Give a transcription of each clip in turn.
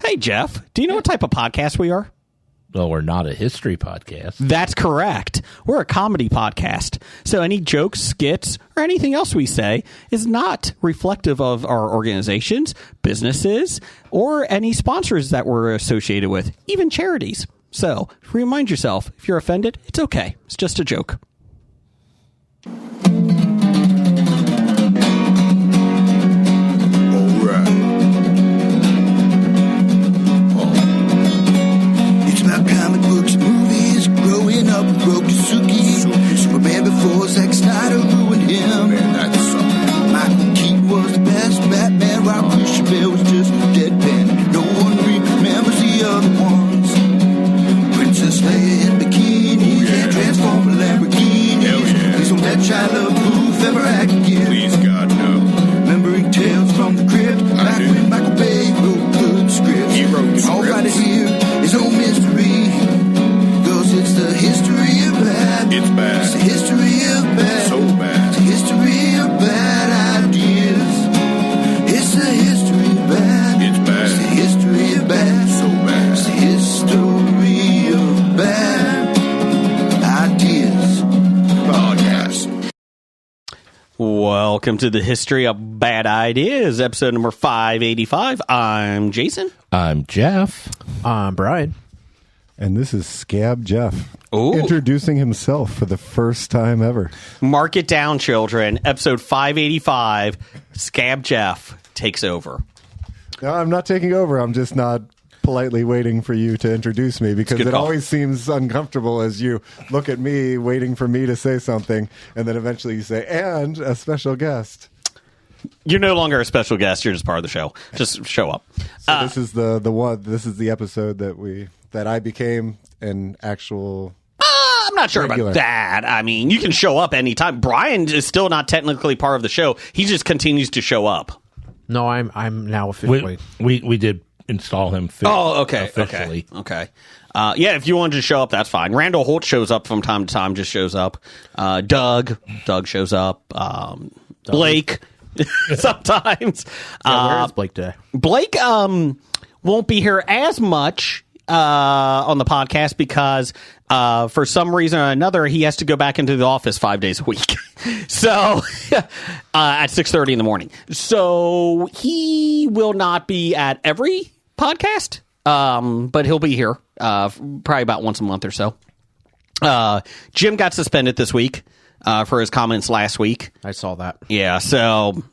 Hey, Jeff, do you know what type of podcast we are? Well, we're not a history podcast. That's correct. We're a comedy podcast. So any jokes, skits, or anything else we say is not reflective of our organizations, businesses, or any sponsors that we're associated with, even charities. So remind yourself, if you're offended, it's okay. It's just a joke. Superman before Zack Snyder ruined him. Michael Keaton was the best Batman, while Christian Bale was just deadpan. No one remembers the other ones. Princess Leia in bikinis and Transformer Lamborghinis. Please don't let Shia LaBeouf ever act again. Please, God, no. Remembering tales from the crypt, back when Michael Bay wrote good scripts. He wrote the All scripts. right here is no mystery. It's the history of bad. It's bad. It's the history of bad. So bad. It's the history of bad ideas. It's the history of bad. It's bad. It's the history of bad. So bad. It's the history of bad ideas. Podcast. Welcome to the History of Bad Ideas, episode number 585. I'm Jason. I'm Jeff. I'm Brian. And this is Scab Jeff, Ooh. introducing himself for the first time ever. Mark it down, children. Episode 585, Scab Jeff takes over. No, I'm not taking over. I'm just not politely waiting for you to introduce me because Good it call. always seems uncomfortable as you look at me waiting for me to say something, and then eventually you say, and a special guest. You're no longer a special guest. You're just part of the show. Just show up. So this is the one. This is the episode that I became an actual. I'm not sure Regular. about that. I mean, you can show up anytime. Brian is still not technically part of the show. He just continues to show up. No, I'm now officially. We did install him. Officially. Okay. Yeah, if you wanted to show up, that's fine. Randall Holt shows up from time to time. Just shows up. Doug shows up. Blake sometimes. Where is Blake today? Blake won't be here as much on the podcast because for some reason or another he has to go back into the office 5 days a week. So at 6:30 in the morning. So he will not be at every podcast, but he'll be here probably about once a month or so. Jim got suspended this week for his comments last week. I saw that. Yeah, so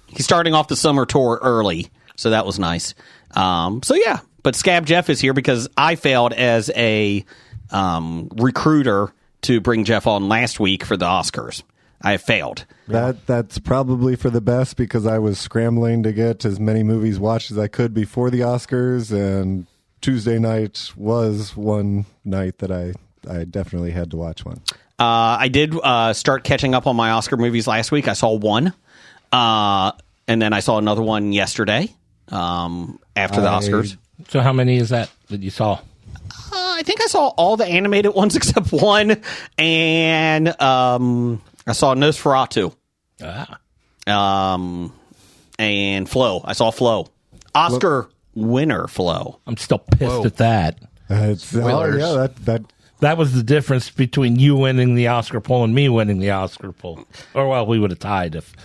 he's starting off the summer tour early, so that was nice. So yeah, but Scab Jeff is here because I failed as a recruiter to bring Jeff on last week for the Oscars. I failed. That's probably for the best because I was scrambling to get as many movies watched as I could before the Oscars, and Tuesday night was one night that I definitely had to watch one. I did start catching up on my Oscar movies last week. I saw one, and then I saw another one yesterday after the Oscars. So how many is that you saw? I think I saw all the animated ones except one, and I saw Nosferatu. And Flow. I saw Flow. Oscar winner Flow. I'm still pissed at that. That was the difference between you winning the Oscar poll and me winning the Oscar poll. Or, well, we would have tied if...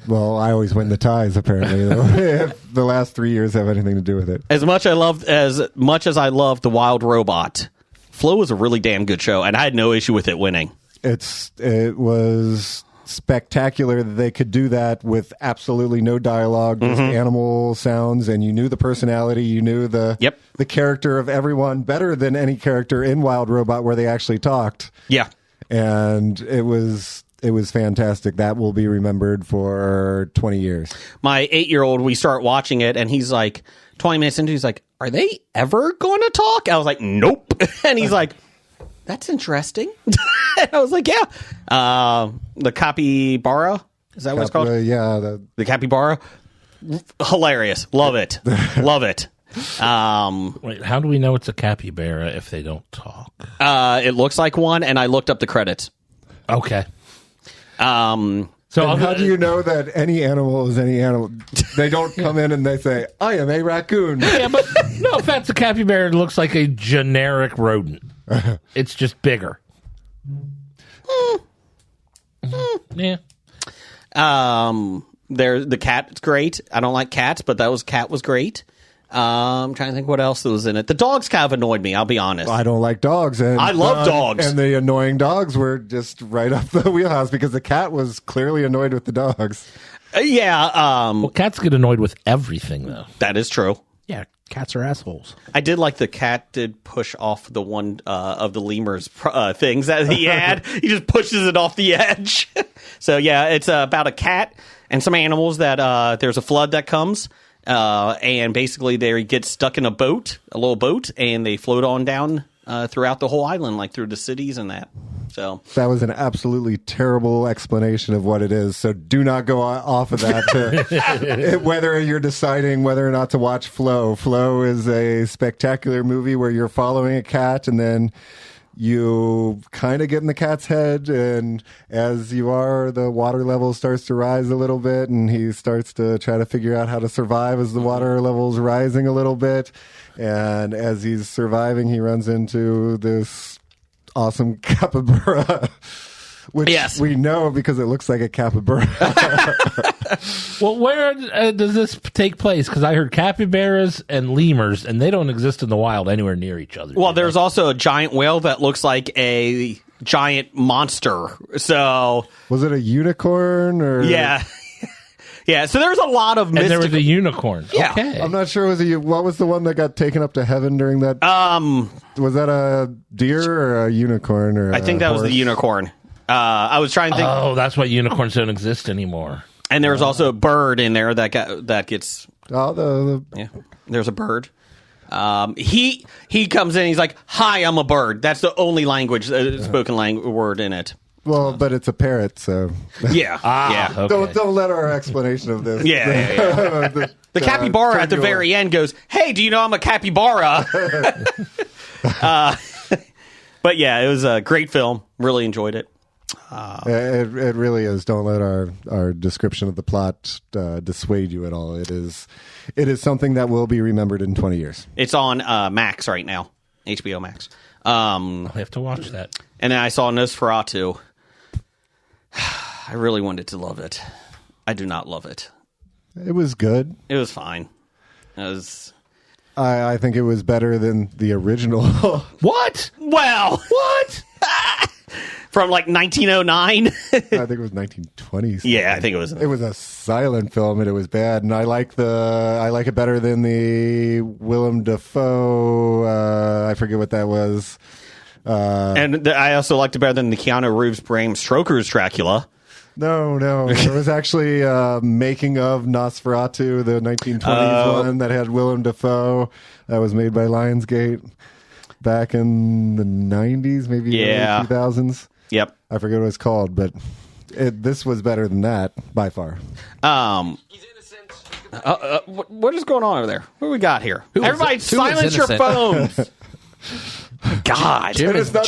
well, I always win the ties, apparently. If the last 3 years have anything to do with it. As much as I love The Wild Robot, Flow was a really damn good show, and I had no issue with it winning. It was spectacular that they could do that with absolutely no dialogue, just animal sounds, and you knew the personality, you knew the character of everyone better than any character in Wild Robot where they actually talked. Yeah. And it was fantastic. That will be remembered for 20 years. My 8-year-old, we start watching it, and he's like, 20 minutes into, he's like, are they ever going to talk? I was like, nope. And he's like, that's interesting. And I was like, yeah. The capybara, is that what it's called? Yeah. The capybara. Hilarious. Love it. Love it. Wait, how do we know it's a capybara if they don't talk? It looks like one, and I looked up the credits. Okay. So So And how do you know that any animal is any animal? They don't come in and they say, I am a raccoon. Yeah, but no offense, a capybara looks like a generic rodent. It's just bigger. Yeah. The cat's great. I don't like cats, but cat was great. I'm trying to think what else was in it. The dogs kind of annoyed me, I'll be honest. I don't like dogs. And I love dogs. And the annoying dogs were just right up the wheelhouse because the cat was clearly annoyed with the dogs. Well, cats get annoyed with everything, though. That is true. Yeah, cats are assholes. I did like the cat did push off the one of the lemur's things that he had. He just pushes it off the edge. So, yeah, it's about a cat and some animals that there's a flood that comes. And basically they get stuck in a little boat, and they float on down throughout the whole island, like through the cities and that. So that was an absolutely terrible explanation of what it is. So do not go off of that. Whether you're deciding whether or not to watch Flow. Flow is a spectacular movie where you're following a cat, and then you kind of get in the cat's head, and as you are, the water level starts to rise a little bit, and he starts to try to figure out how to survive as the water level's rising a little bit. And as he's surviving, he runs into this awesome capybara, which we know because it looks like a capybara. Well, where does this take place? Because I heard capybaras and lemurs, and they don't exist in the wild anywhere near each other. Well, there's also a giant whale that looks like a giant monster. So was it a unicorn or? Yeah. Yeah, so there's a lot of mystical... And there was a unicorn. Yeah. Okay. I'm not sure. What was the one that got taken up to heaven during that? Was that a deer or a unicorn? Or I think that was the unicorn. I was trying to think... Oh, that's why unicorns don't exist anymore. And there was also a bird in there that gets... Oh, yeah, there's a bird. He comes in, he's like, "Hi, I'm a bird." That's the only language, spoken word in it. Well, but it's a parrot, so yeah, yeah. Okay. Don't let our explanation of this. Yeah. The capybara at the very end goes, "Hey, do you know I'm a capybara?" But yeah, it was a great film. Really enjoyed it. It really is. Don't let our description of the plot dissuade you at all. It is something that will be remembered in 20 years. It's on Max right now, HBO Max. I'll have to watch that. And then I saw Nosferatu. I really wanted to love it. I do not love it. It was good. It was fine. It was. I think it was better than the original. What? Well, what? From like 1909. I think it was 1920s. Yeah, I think it was. It was a silent film, and it was bad. And I like it better than the Willem Dafoe. I forget what that was. And I also liked it better than the Keanu Reeves Bram Stoker's Dracula. No. There was actually a making of Nosferatu, the 1920s one that had Willem Dafoe. That was made by Lionsgate back in the 90s, maybe early 2000s. Yep. I forget what it's called, but this was better than that by far. He's innocent. What is going on over there? What do we got here? Everybody silence your phones. God. Jim is not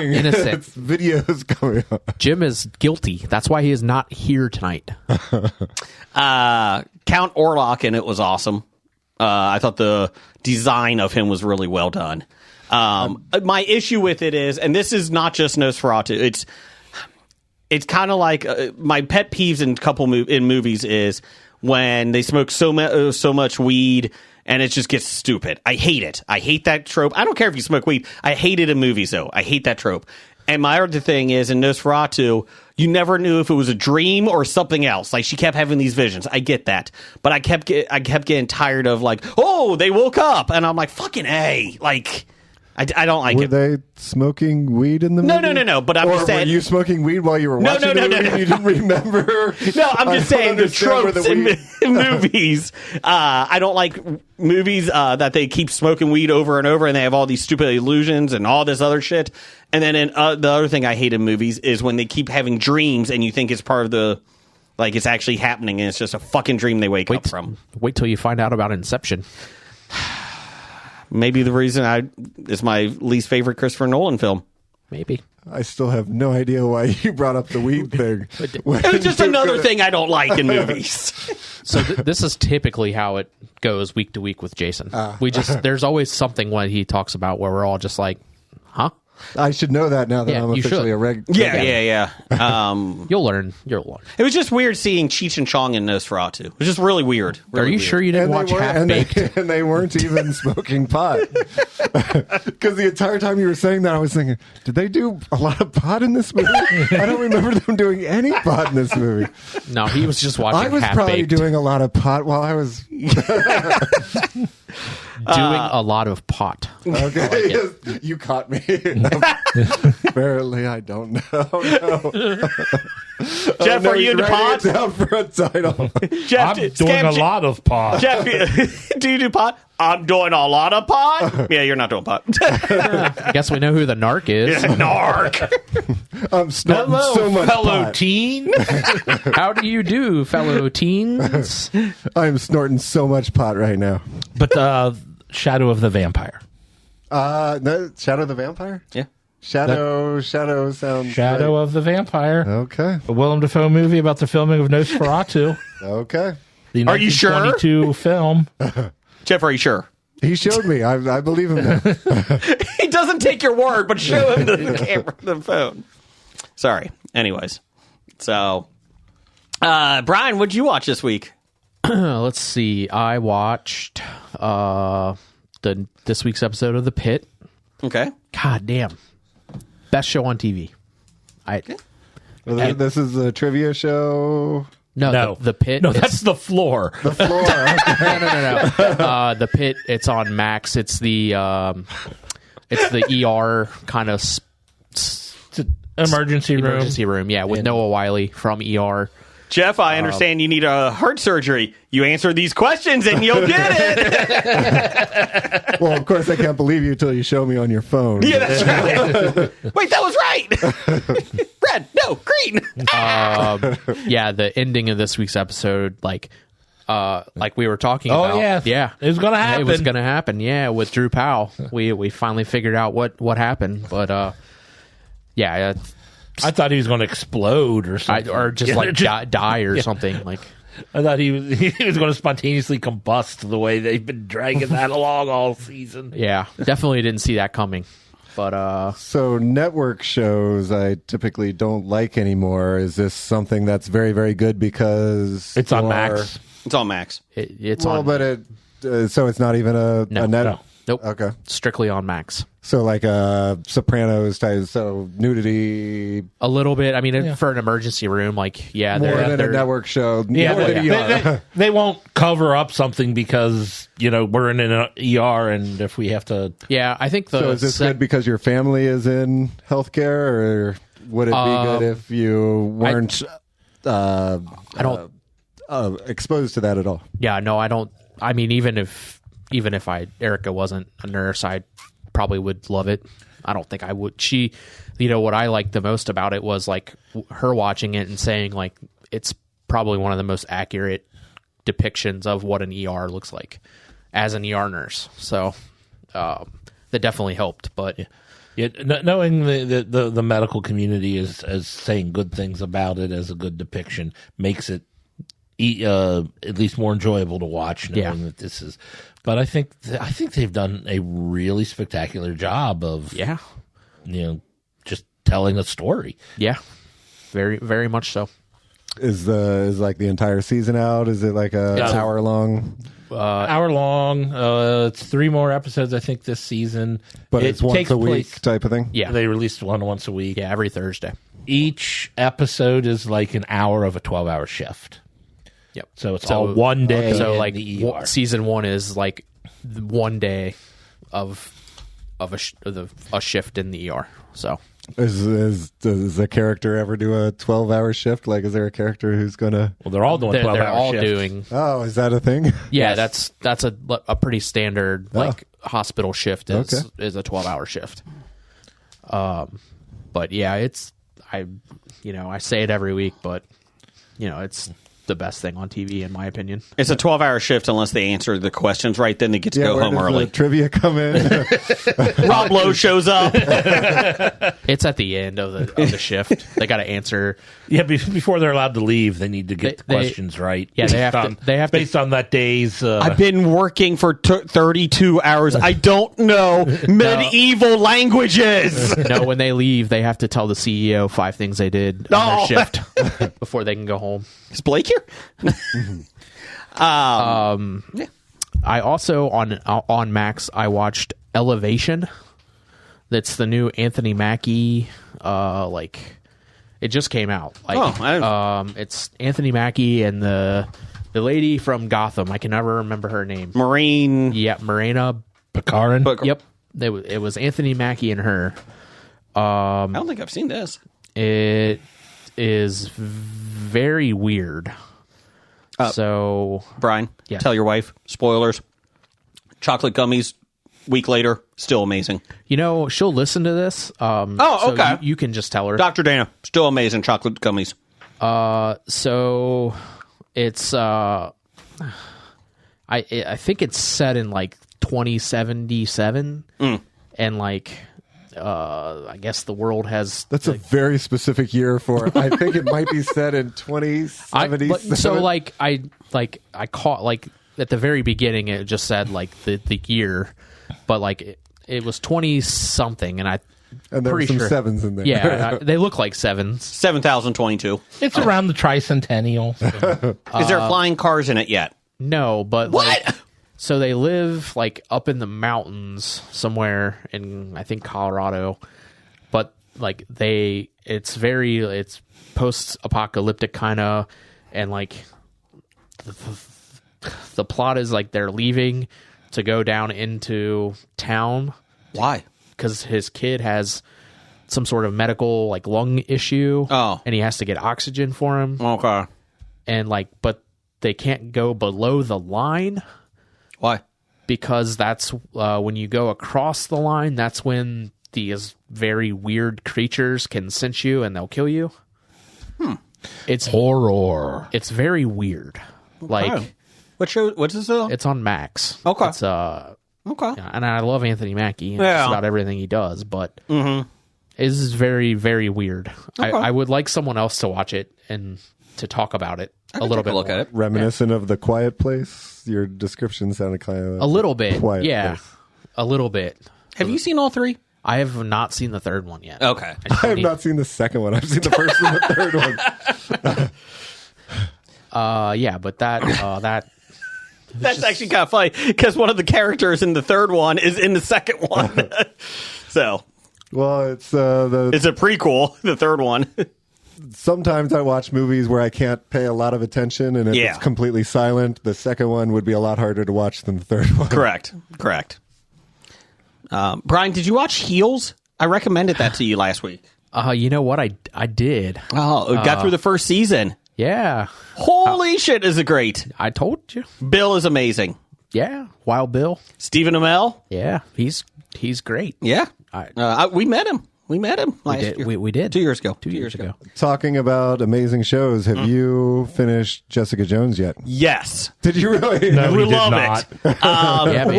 innocent. It's videos coming up. Jim is guilty. That's why he is not here tonight. Count Orlok, and it was awesome. I thought the design of him was really well done. My issue with it is, and this is not just Nosferatu, it's kind of like my pet peeves in movies is when they smoke so much weed and it just gets stupid. I hate it. I hate that trope. I don't care if you smoke weed. I hate it in movies, though. I hate that trope. And my other thing is, in Nosferatu, you never knew if it was a dream or something else. Like, she kept having these visions. I get that. But I kept getting tired of, like, oh, they woke up. And I'm like, fucking A. Like, I don't like it. Were they smoking weed in the movie? No. But I'm just saying. Were you smoking weed while you were watching the movie and you didn't remember? No, I'm just saying the tropes in movies. I don't like movies that they keep smoking weed over and over and they have all these stupid illusions and all this other shit. And then the other thing I hate in movies is when they keep having dreams and you think it's part of the, like, it's actually happening and it's just a fucking dream they wake up from. Wait till you find out about Inception. Maybe the reason it's my least favorite Christopher Nolan film. Maybe. I still have no idea why you brought up the weed thing. It was just another thing I don't like in movies. So this is typically how it goes week to week with Jason. There's always something when he talks about where we're all just like, huh? I should know that now that Yeah, I'm you officially should. a reg. Yeah. You'll learn. You'll learn. It was just weird seeing Cheech and Chong in Nosferatu. It was just really weird. Are you sure you didn't watch Half Baked? And they weren't even smoking pot. Because the entire time you were saying that, I was thinking, did they do a lot of pot in this movie? I don't remember them doing any pot in this movie. No, he was just watching I was Half probably Baked. doing a lot of pot while I was. Doing a lot of pot. Okay, you caught me. Apparently, I don't know. No. Jeff, are you into pot? It down for a title. Jeff, I'm doing a lot of pot. Jeff, do you do pot? I'm doing a lot of pot. Yeah, you're not doing pot. I guess we know who the narc is. Narc. I'm snorting Hello, so much fellow pot. teen. How do you do, fellow teens? I'm snorting so much pot right now. But Shadow of the Vampire. No, Shadow the Vampire? Yeah. Shadow sounds Shadow right. of the Vampire. Okay. A Willem Dafoe movie about the filming of Nosferatu. Okay. The Are you sure? 1922 film. Jeff, are you sure? He showed me. I believe him now. He doesn't take your word, but show him the camera, the phone. Sorry. Anyways. So, Brian, what'd you watch this week? Let's see. I watched this week's episode of The Pit. Okay. God damn. Best show on TV. This is a trivia show. No. The Pit. No, it's- that's the floor. The floor. No. The Pit. It's on Max. It's the ER kind of It's an emergency room. emergency room. Yeah, with Noah Wiley from ER. Jeff, I understand you need a heart surgery. You answer these questions and you'll get it. Well, of course, I can't believe you until you show me on your phone. Yeah, that's right. Wait, that was right. Red, no, green. Yeah, the ending of this week's episode, like we were talking about. Oh, yeah. Yeah. It was going to happen. It was going to happen, yeah, with Drew Powell. We finally figured out what happened, but yeah, I thought he was going to explode or something. or just die or something. Like, I thought he was going to spontaneously combust the way they've been dragging that along all season. yeah, definitely didn't see that coming. But So network shows I typically don't like anymore. Is this something that's very, very good because It's on you are- Max. It's on Max. it's Well, on. but so it's not even a net. no. Nope. Okay. Strictly on Max. So like Sopranos type. So nudity A little bit. I mean, for an emergency room, like, yeah, more than a they're network show. Yeah, more than ER. they won't cover up something because, we're in an ER and if we have to... Yeah, I think the So is this good because your family is in healthcare, or would it be good if you weren't I don't. exposed to that at all? Yeah, no, I don't. I mean, even if Erica wasn't a nurse, I probably would love it. I don't think I would. She, what I liked the most about it was like her watching it and saying like it's probably one of the most accurate depictions of what an ER looks like as an ER nurse. So that definitely helped. But Yeah, knowing the medical community is as saying good things about it as a good depiction makes it at least more enjoyable to watch. Knowing that this is, but I think they've done a really spectacular job of just telling a story. yeah, very very much so. Is like the entire season out? Is it like an hour long? Hour long. It's 3 more episodes, I think, this season. But It it's once takes a week place- type of thing. Yeah, They released one once a week. yeah, every Thursday. Each episode is like an hour of a 12-hour shift. Yep. So it's all one day. So in like the ER. season 1 is like 1 day of a shift in the ER. So Does a character ever do a 12-hour shift? Like, is there a character who's gonna? Well, they're all doing 12-hour they're all shifts. doing. Oh, is that a thing? Yeah, that's a pretty standard like hospital shift is a 12-hour shift. But yeah, I say it every week, but it's the best thing on TV, in my opinion. It's a 12-hour shift unless they answer the questions right. Then they get to go where home does early. the trivia come in? Rob Lowe shows up. It's at the end of the shift. They got to answer. Yeah, before they're allowed to leave, they need to get the questions right. Yeah, they have based on that day's. I've been working for 32 hours. I don't know medieval languages. No, when they leave, they have to tell the CEO 5 things they did on their shift before they can go home. Is Blake here? I also on Max I watched Elevation. That's the new Anthony Mackie. It just came out. It's Anthony Mackie and the lady from Gotham. I can never remember her name. Marine. Yeah, Morena Baccarin. Yep, it was Anthony Mackie and her. I don't think I've seen this. It is very weird. So, Brian, Yeah. tell your wife. Spoilers. Chocolate gummies. Week later, still amazing. she'll listen to this. So okay. You can just tell her. Dr. Dana, still amazing chocolate gummies. So it's I think it's set in like 2077, and I guess the world has. That's a very specific year for. I think it might be set in 2077. So I caught at the very beginning it just said the year, but it was 20 something, and and there were pretty some sure. sevens in there. Yeah, they look like sevens. 7,022. It's around the tricentennial. Is there flying cars in it yet? No, but What? So they live up in the mountains somewhere in I think Colorado, but it's post-apocalyptic kind of, and the plot is they're leaving to go down into town Why? because his kid has some sort of medical lung issue. Oh. And he has to get oxygen for him, Okay. and but they can't go below the line. Why? Because that's when you go across the line, that's when these very weird creatures can sense you and they'll kill you. It's Horror. It's very weird. Okay. What show? What's this? It's on Max. Okay. It's Okay. and I love Anthony Mackie and Yeah. just about everything he does, but it's very, very weird. I would like someone else to watch it and to talk about it a little bit. Look more. at it. Reminiscent of The Quiet Place. Your description sounded kind of A little bit. Quiet Yeah. Place. A little bit. Have you seen all 3? I have not seen the third one yet. Okay. I have not seen the second one. I've seen the first and the third one. Yeah, but that That's actually kind of funny because one of the characters in the third one is in the second one. So Well, it's the. it's a prequel, the third one. Sometimes I watch movies where I can't pay a lot of attention, and if Yeah. it's completely silent, the second one would be a lot harder to watch than the third one. Correct. Brian, did you watch Heels? I recommended that to you last week. you know what? I did. Oh, it got through the first season. Yeah. Holy shit, is it great. I told you. Bill is amazing. Yeah. Wild Bill. Stephen Amell? Yeah. He's great. Yeah. We met him. We met him last did- year. we did. 2 years ago. 2 years ago. Talking about amazing shows, have you finished Jessica Jones yet? Yes. Did you really? No, We we did love not. it. Yeah, man.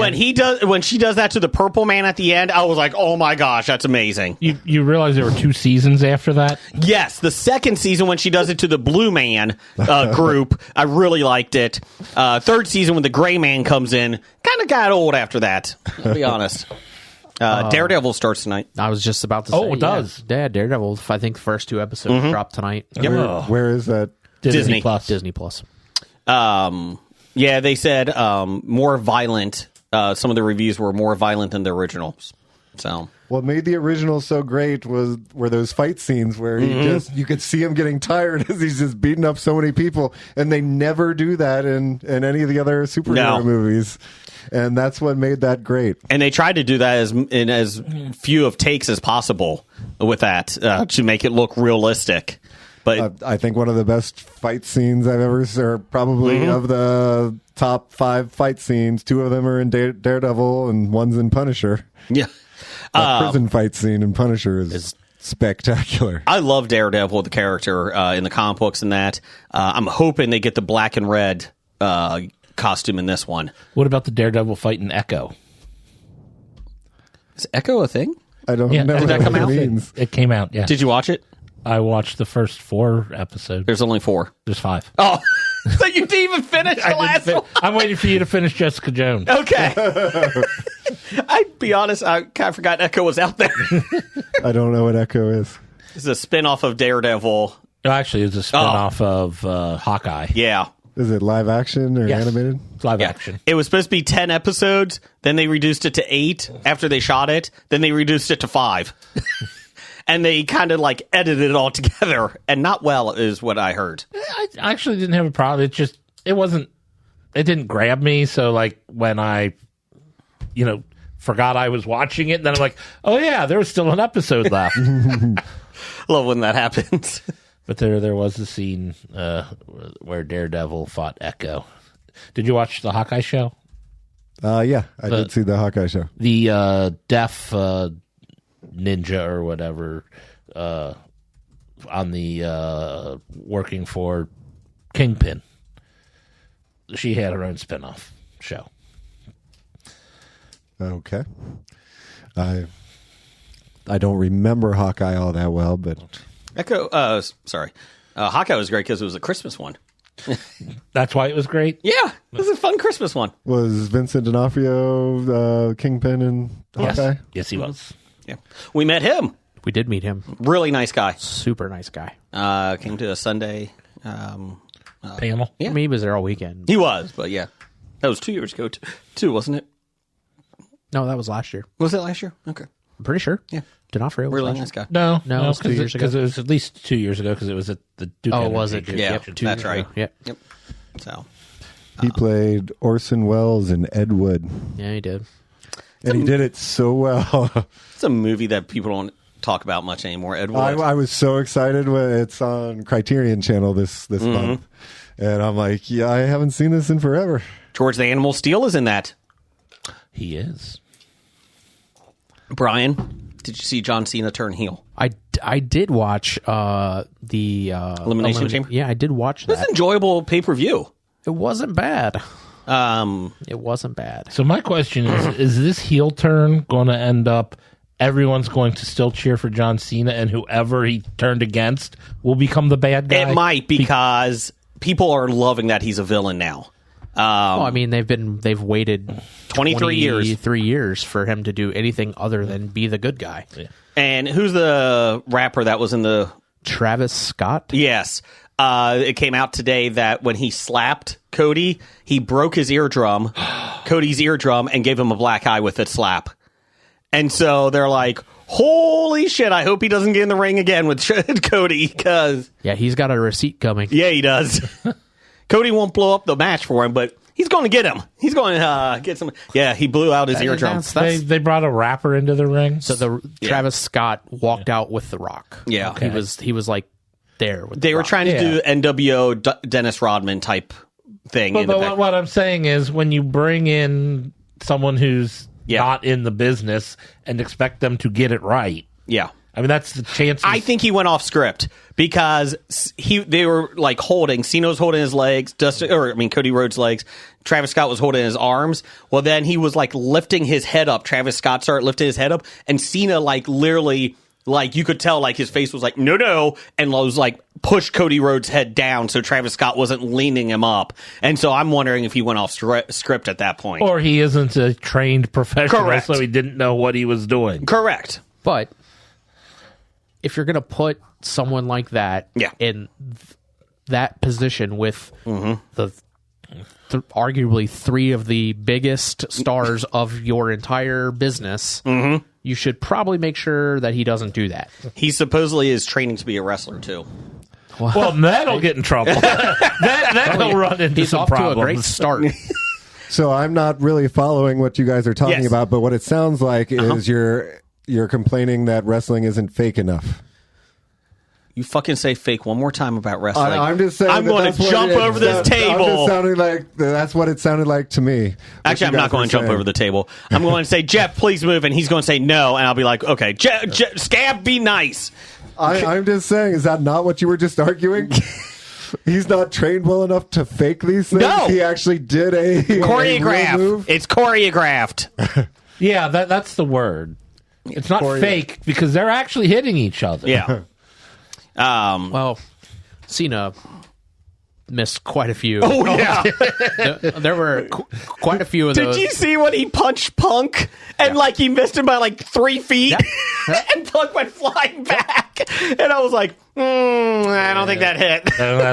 When she does that to the purple man at the end, I was like, oh my gosh, that's amazing. You realize there were 2 seasons after that? Yes, the second season when she does it to the blue man group, I really liked it. Third season when the gray man comes in, kind of got old after that. I'll be honest. Daredevil starts tonight. I was just about to say. Oh, it does. Yeah, Daredevil. I think the first 2 episodes dropped tonight. Where is that? Disney. Plus. Disney Plus. Yeah, they said more violent. Some of the reviews were more violent than the originals. So What made the original so great were those fight scenes where you could see him getting tired as he's just beating up so many people, and they never do that in any of the other superhero movies. And that's what made that great. And they tried to do that in as few of takes as possible with that to make it look realistic. But I think one of the best fight scenes I've ever seen, or probably of the top 5 fight scenes, 2 of them are in Daredevil and one's in Punisher. yeah, That prison fight scene in Punisher is spectacular. I love Daredevil, the character in the comic books and that. I'm hoping they get the black and red costume in this one. What about the Daredevil fighting Echo? Is Echo a thing? I don't Yeah, know did what that come it out? means. It came out, yeah. Did you watch it? I watched the first 4 episodes. There's only 4. There's 5. Oh, so you didn't even finish the last one? I'm waiting for you to finish Jessica Jones. Okay. I'd be honest, I kind of forgot Echo was out there. I don't know what Echo is. It's a spin-off of Daredevil. Actually, it's a spin-off of Hawkeye. Yeah. Is it live action or Yes. animated? It's live Yeah. action. It was supposed to be 10 episodes, then they reduced it to 8 after they shot it, then they reduced it to 5. And they kind of like edited it all together, and not well is what I heard. I actually didn't have a problem. It didn't grab me. So like when I, forgot I was watching it, then I'm like, oh yeah, there was still an episode left. Love when that happens. But there was a scene where Daredevil fought Echo. Did you watch the Hawkeye show? Yeah, I did see the Hawkeye show. The deaf ninja or whatever on the working for Kingpin. She had her own spinoff show. Okay. I don't remember Hawkeye all that well, but Hawkeye was great because it was a Christmas one. That's why it was great. Yeah, it was a fun Christmas one. was Vincent D'Onofrio Kingpin and Hawkeye? Yes, he was. Yeah, we met him. We did meet him. Really nice guy. Super nice guy. Came to a Sunday. Panel. Yeah. I mean, he was there all weekend. He was, but yeah, that was 2 years ago too, wasn't it? No, that was last year. Was it last year? Okay, I'm pretty sure. Yeah. D'Onofrio was really last nice year. guy. No, No, it was 2 years ago. Because it was at least 2 years ago because it was at the Duke. Oh, Energy was it? Yeah, Yep. 2 that's years right. ago. Yeah. Yep. So He played Orson Welles in Ed Wood, Yeah, he did. and he did it so well. it's a movie that people don't talk about much anymore. Ed Wood. I was so excited when it's on Criterion Channel this month, and I'm like, yeah, I haven't seen this in forever. George the Animal Steel is in that. He is. Brian, did you see John Cena turn heel? I did watch the Elimination Chamber? Yeah, I did watch It was that. an enjoyable pay-per-view. It wasn't bad. It wasn't bad. So my question is this heel turn going to end up everyone's going to still cheer for John Cena and whoever he turned against will become the bad guy? It might because people are loving that he's a villain now. Well, I mean, they've waited 23 years. 23 years for him to do anything other than be the good guy. Yeah. And who's the rapper that was in the... Travis Scott? Yes. It came out today that when he slapped Cody, he broke his eardrum, Cody's eardrum, and gave him a black eye with that slap. And so they're like, holy shit, I hope he doesn't get in the ring again with Cody, because... Yeah, he's got a receipt coming. Yeah, he does. Cody won't blow up the match for him, but he's going to get him. He's going to get some... Yeah, he blew out his eardrum. They brought a rapper into the ring. So Travis Scott walked out with The Rock. Yeah. He was like there with They The were Rock. trying to do NWO Dennis Rodman type thing. But what I'm saying is when you bring in someone who's not in the business and expect them to get it right. Yeah. I mean, that's the chances. I think he went off script because they were like holding. Cena was holding his legs, Cody Rhodes' legs. Travis Scott was holding his arms. Well, then he was like lifting his head up. Travis Scott started lifting his head up, and Cena like literally, like you could tell, like his face was like no, and was like pushed Cody Rhodes' head down so Travis Scott wasn't leaning him up. And so I'm wondering if he went off script at that point, or he isn't a trained professional, Correct. so he didn't know what he was doing. Correct. But if you're going to put someone like that in that position with the arguably three of the biggest stars of your entire business, you should probably make sure that he doesn't do that. He supposedly is training to be a wrestler too. Well, that'll get in trouble. That'll run into He's some off problems. to a great start. So I'm not really following what you guys are talking Yes. about, but what it sounds like is you're complaining that wrestling isn't fake enough. You fucking say fake one more time about wrestling. I'm just saying. I'm going to jump over this table. I'm just sounding like that's what it sounded like to me. Actually, I'm not going to jump over the table. I'm going to say, Jeff, please move, and he's going to say no, and I'll be like, okay, Scab, be nice. I'm just saying, is that not what you were just arguing? He's not trained well enough to fake these things. No, he actually did a choreograph. A move. It's choreographed. Yeah, that's the word. It's not fake because they're actually hitting each other. Yeah. Well, Cena missed quite a few. Oh, yeah. There were quite a few of those. Did you see when he punched Punk and like he missed him by like 3 feet and Punk went flying back? And I was like, I don't think that hit.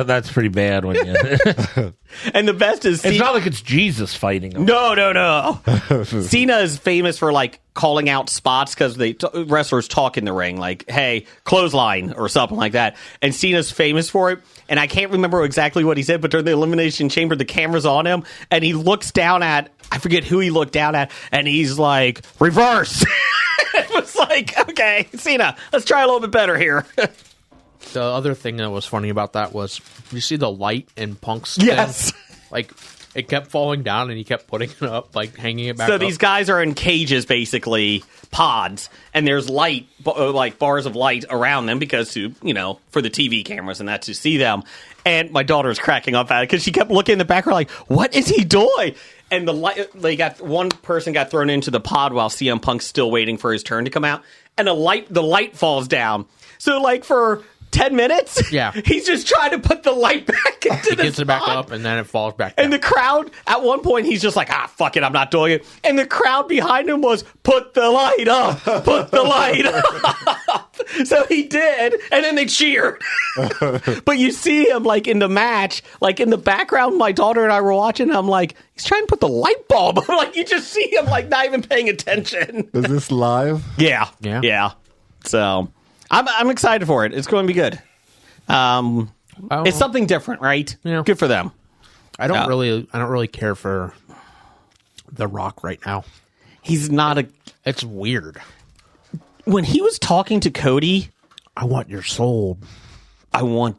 That's pretty bad when you. And the best is It's not like it's Jesus fighting him. No. Cena is famous for like calling out spots because wrestlers talk in the ring, like, hey, clothesline or something like that. And Cena's famous for it. And I can't remember exactly what he said, but during the Elimination Chamber, the camera's on him and he looks down at, I forget who he looked down at, and he's like, reverse. It was like, okay, Cena, let's try a little bit better here. The other thing that was funny about that was, you see the light in Punk's Yes. thing? Like, it kept falling down and he kept putting it up, like hanging it back So up. these guys are in cages, basically, pods, and there's light, like bars of light around them because for the TV cameras and that to see them. And my daughter's cracking up at it because she kept looking in the background like, what is he doing? And the light, one person got thrown into the pod while CM Punk's still waiting for his turn to come out, and the light falls down. So like for 10 minutes, he's just trying to put the light back into the gets it back pod. up and then it falls back down. And the crowd, at one point, he's just like, fuck it, I'm not doing it. And the crowd behind him was, put the light up, put the light up. So he did, and then they cheered. But you see him, like, in the match, like, in the background, my daughter and I were watching, and I'm like, he's trying to put the light bulb. Like, you just see him, like, not even paying attention. Is this live? Yeah. So, I'm excited for it. It's going to be good. It's something different, right? Yeah. Good for them. I don't really care for The Rock right now. He's not It's weird. When he was talking to Cody, I want your soul. I want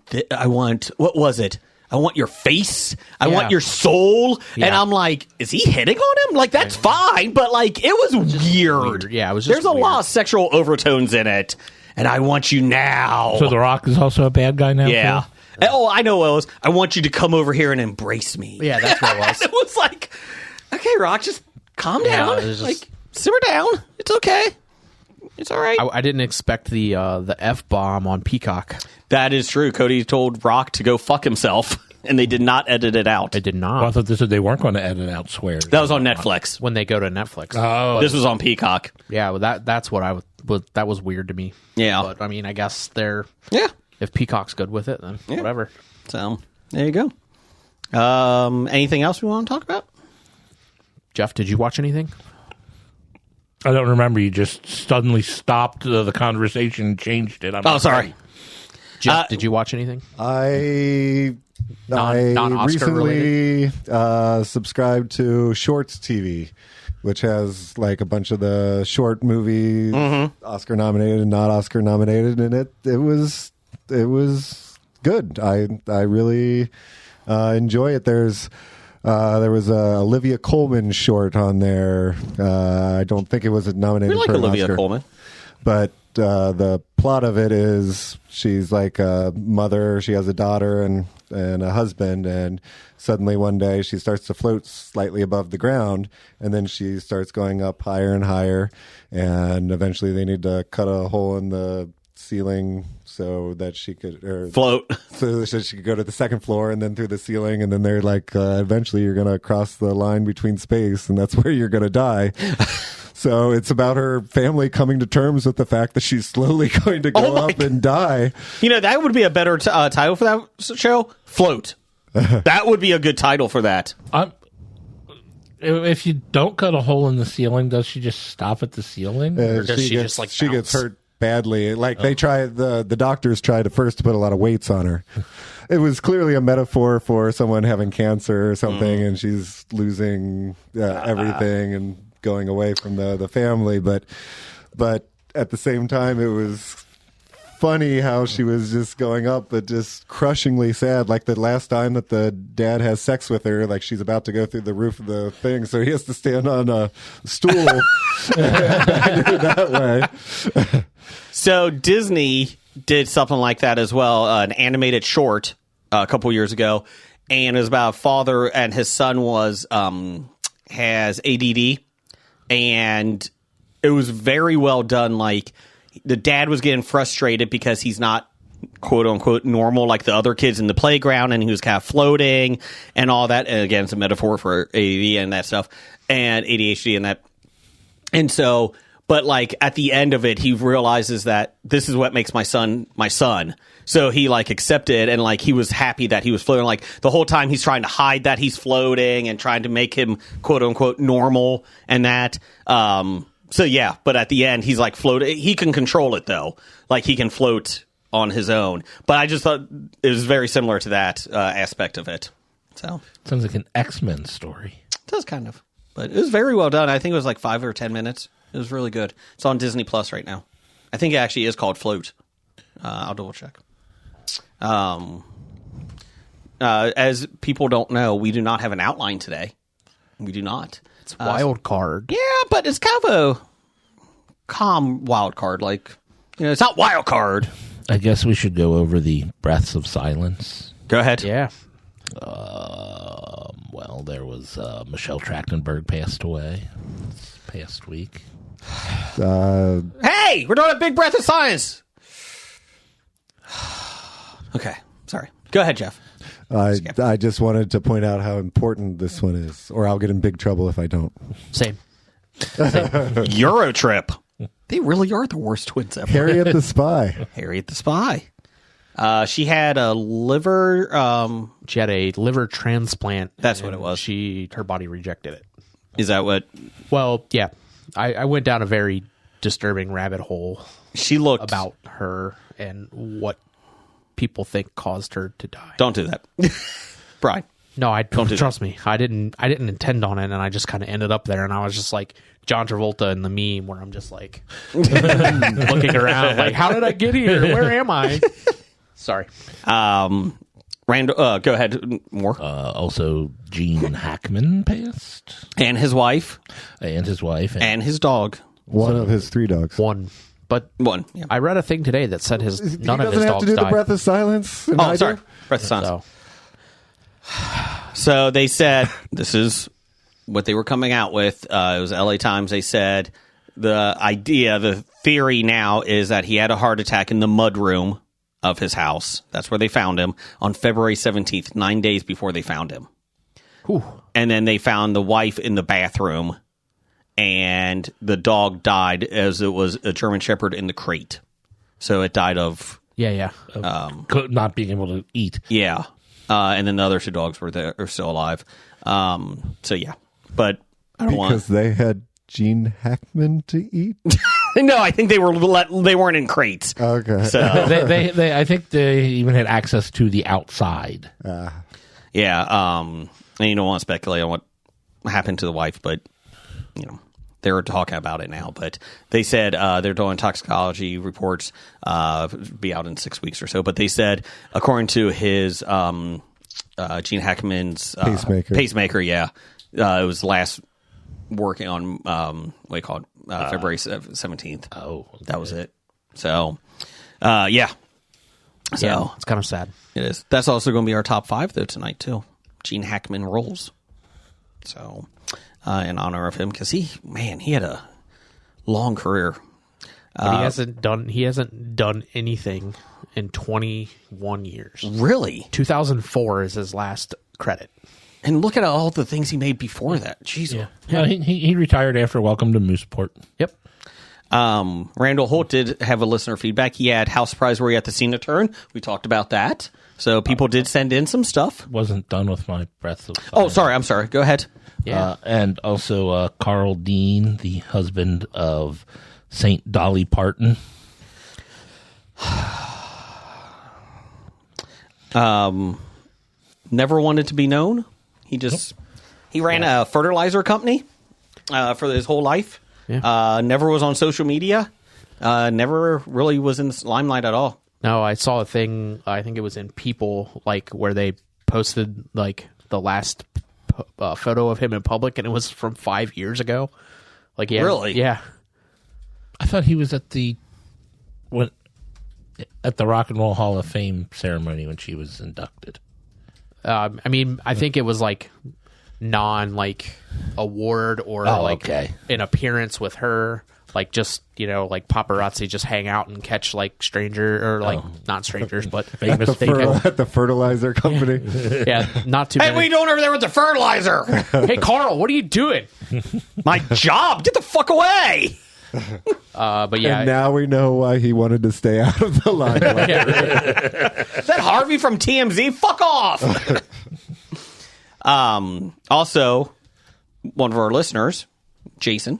what was it? I want your face. I want your soul. Yeah. And I'm like, is he hitting on him? Like, that's fine, but like, it was weird. Yeah, it was just There's a lot of sexual overtones in it. And I want you now. So The Rock is also a bad guy now? Yeah. Too? Oh, I know what it was. I want you to come over here and embrace me. Yeah, that's what it was. It was like, okay, Rock, just calm down. it was just- like, simmer down. It's okay. It's all right. I didn't expect the F-bomb on Peacock. That is true. Cody told Rock to go fuck himself, and they did not edit it out. I did not. Well, I thought they weren't going to edit out swears. That was on Netflix. When they go to Netflix. Oh. This was on Peacock. Yeah, well, that's what that was weird to me. Yeah. But, I mean, I guess if Peacock's good with it, then whatever. So, there you go. Anything else we want to talk about? Jeff, did you watch anything? I don't remember. You just suddenly stopped the conversation and changed it. Sorry. Jeff, did you watch anything? I Non-Oscar recently subscribed to Shorts TV, which has like a bunch of the short movies, Oscar nominated and not Oscar nominated, and it was good. I really enjoy it. There was a Olivia Colman short on there. I don't think it was nominated. We like for an Olivia Oscar. Colman. But the plot of it is she's like a mother. She has a daughter and a husband, and suddenly one day she starts to float slightly above the ground, and then she starts going up higher and higher, and eventually they need to cut a hole in the ceiling so that she could float, so that she could go to the second floor and then through the ceiling, and then they're like, eventually you're going to cross the line between space, and that's where you're going to die. So it's about her family coming to terms with the fact that she's slowly going to go up and die. You know, that would be a better title for that show. Float. That would be a good title for that. If you don't cut a hole in the ceiling, does she just stop at the ceiling? Or does she just like she bounce? gets hurt badly. Like they try the doctors tried at first to put a lot of weights on her. It was clearly a metaphor for someone having cancer or something, and she's losing everything and going away from the family. But at the same time, it was funny how she was just going up, but just crushingly sad. Like the last time that the dad has sex with her, like she's about to go through the roof of the thing, so he has to stand on a stool and do it that way. So Disney did something like that as well, an animated short a couple years ago, and it was about a father and his son has ADD, and it was very well done. Like, the dad was getting frustrated because he's not, quote unquote, normal like the other kids in the playground, and he was kind of floating and all that. And again, it's a metaphor for ADD and that stuff, and ADHD and that. And so, but like at the end of it, he realizes that this is what makes my son my son. So he like accepted, and like he was happy that he was floating. Like the whole time he's trying to hide that he's floating and trying to make him, quote unquote, normal and that. So yeah, but at the end he's like floating. He can control it though. Like he can float on his own. But I just thought it was very similar to that aspect of it. So Sounds like an X-Men story. it does kind of, but it was very well done. I think it was like 5 or 10 minutes. It was really good. It's on Disney Plus right now. I think it actually is called Float. I'll double check. As people don't know, we do not have an outline today. We do not. It's wild card. Yeah, but it's kind of a calm wild card. Like, it's not wild card. I guess we should go over the breaths of silence. Go ahead. Yeah. Well, there was Michelle Trachtenberg passed away this past week. Hey, we're doing a big breath of science. Okay, sorry. Go ahead, Jeff. I just wanted to point out how important this one is, or I'll get in big trouble if I don't. Same. Eurotrip. They really are the worst twins ever. Harriet the Spy. Harriet the Spy. She had a liver. She had a liver transplant. That's what it was. Her body rejected it. Is that what? Well, yeah. I went down a very disturbing rabbit hole. She looked about her and what people think caused her to die. Don't do that, Brian. No, I Don't do trust me. I didn't intend on it, and I just kind of ended up there, and I was just like John Travolta in the meme where I'm just like looking around, like, how did I get here? Where am I? Sorry. Randall, go ahead. More. Also, Gene Hackman passed, and his wife, and his dog. One of his 3 dogs. One. But one. Yeah. I read a thing today that said none of his dogs died. He doesn't have to do the breath of silence. Oh, sorry. Breath of silence. So they said, this is what they were coming out with. It was LA Times. They said the theory now is that he had a heart attack in the mudroom of his house. That's where they found him on February 17th, 9 days before they found him. Whew. And then they found the wife in the bathroom, and the dog died as it was a German Shepherd in the crate. So it died of... Yeah. not being able to eat. Yeah. And then the other 2 dogs are still alive. So yeah. But I don't want... Because they had Gene Hackman to eat? No, I think they weren't in crates. Okay. So they I think they even had access to the outside. yeah. And you don't want to speculate on what happened to the wife, but they're talking about it now. But they said they're doing toxicology reports, be out in 6 weeks or so. But they said, according to his Gene Hackman's pacemaker, yeah, it was last working on what do you call it? February 17th. Oh, okay. That was it. So, yeah. So yeah, it's kind of sad. It is. That's also going to be our top 5 though tonight too. Gene Hackman roles. So, in honor of him, because he had a long career. But he hasn't done anything in 21 years. Really? 2004 is his last credit. And look at all the things he made before that. Jeez. Yeah, he retired after Welcome to Mooseport. Yep. Randall Holt did have a listener feedback. He had How Surprised Were You at the Cena Turn? We talked about that. So people did send in some stuff. Wasn't done with my breath of fire. Oh, sorry. I'm sorry. Go ahead. Yeah. And also Carl Dean, the husband of Saint Dolly Parton. Never wanted to be known. He ran a fertilizer company for his whole life. Yeah. Never was on social media. Never really was in the limelight at all. No, I saw a thing. I think it was in People, like where they posted like the last photo of him in public, and it was from 5 years ago. Like, yeah, Really? Yeah. I thought he was at the Rock and Roll Hall of Fame ceremony when she was inducted. I mean, I think it was like like award or okay. an appearance with her. Like just, like paparazzi just hang out and catch like stranger or like not strangers, but Famous At the fertilizer company. yeah, not too Hey, many. what are you doing over there with the fertilizer? Hey, Carl, what are you doing? My job. Get the fuck away. But yeah, And now we know why he wanted to stay out of the limelight. Is that Harvey from TMZ? Fuck off. Also, one of our listeners, Jason,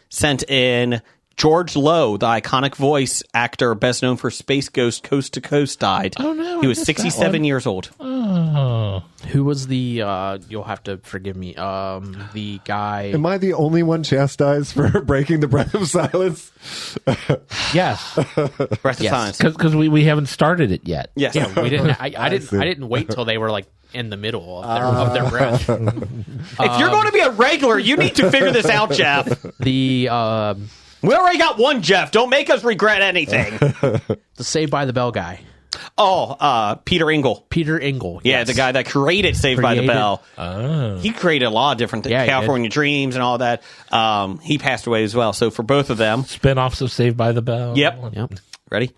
sent in George Lowe, the iconic voice actor best known for Space Ghost Coast to Coast, died. Oh, no, he I was missed that 67 one. years old. Oh. who was the? You'll have to forgive me. The guy. Am I the only one chastised for breaking the breath of silence? Yes. Breath of Silence. Because we haven't started it yet. Yes. Yeah, we didn't. I didn't. see. I didn't wait till they were like in the middle of their breath. If you're going to be a regular, you need to figure this out, Jeff. The We already got one, Jeff. Don't make us regret anything. the Saved by the Bell guy, Peter Engel. Peter Engel. Yeah, yes. the guy that created Saved by the Created- Bell. Oh. He created a lot of different things, Yeah, he did. California Dreams and all that. He passed away as well. So for both of them, Spin-offs of Saved by the Bell. Yep. Yep. ready?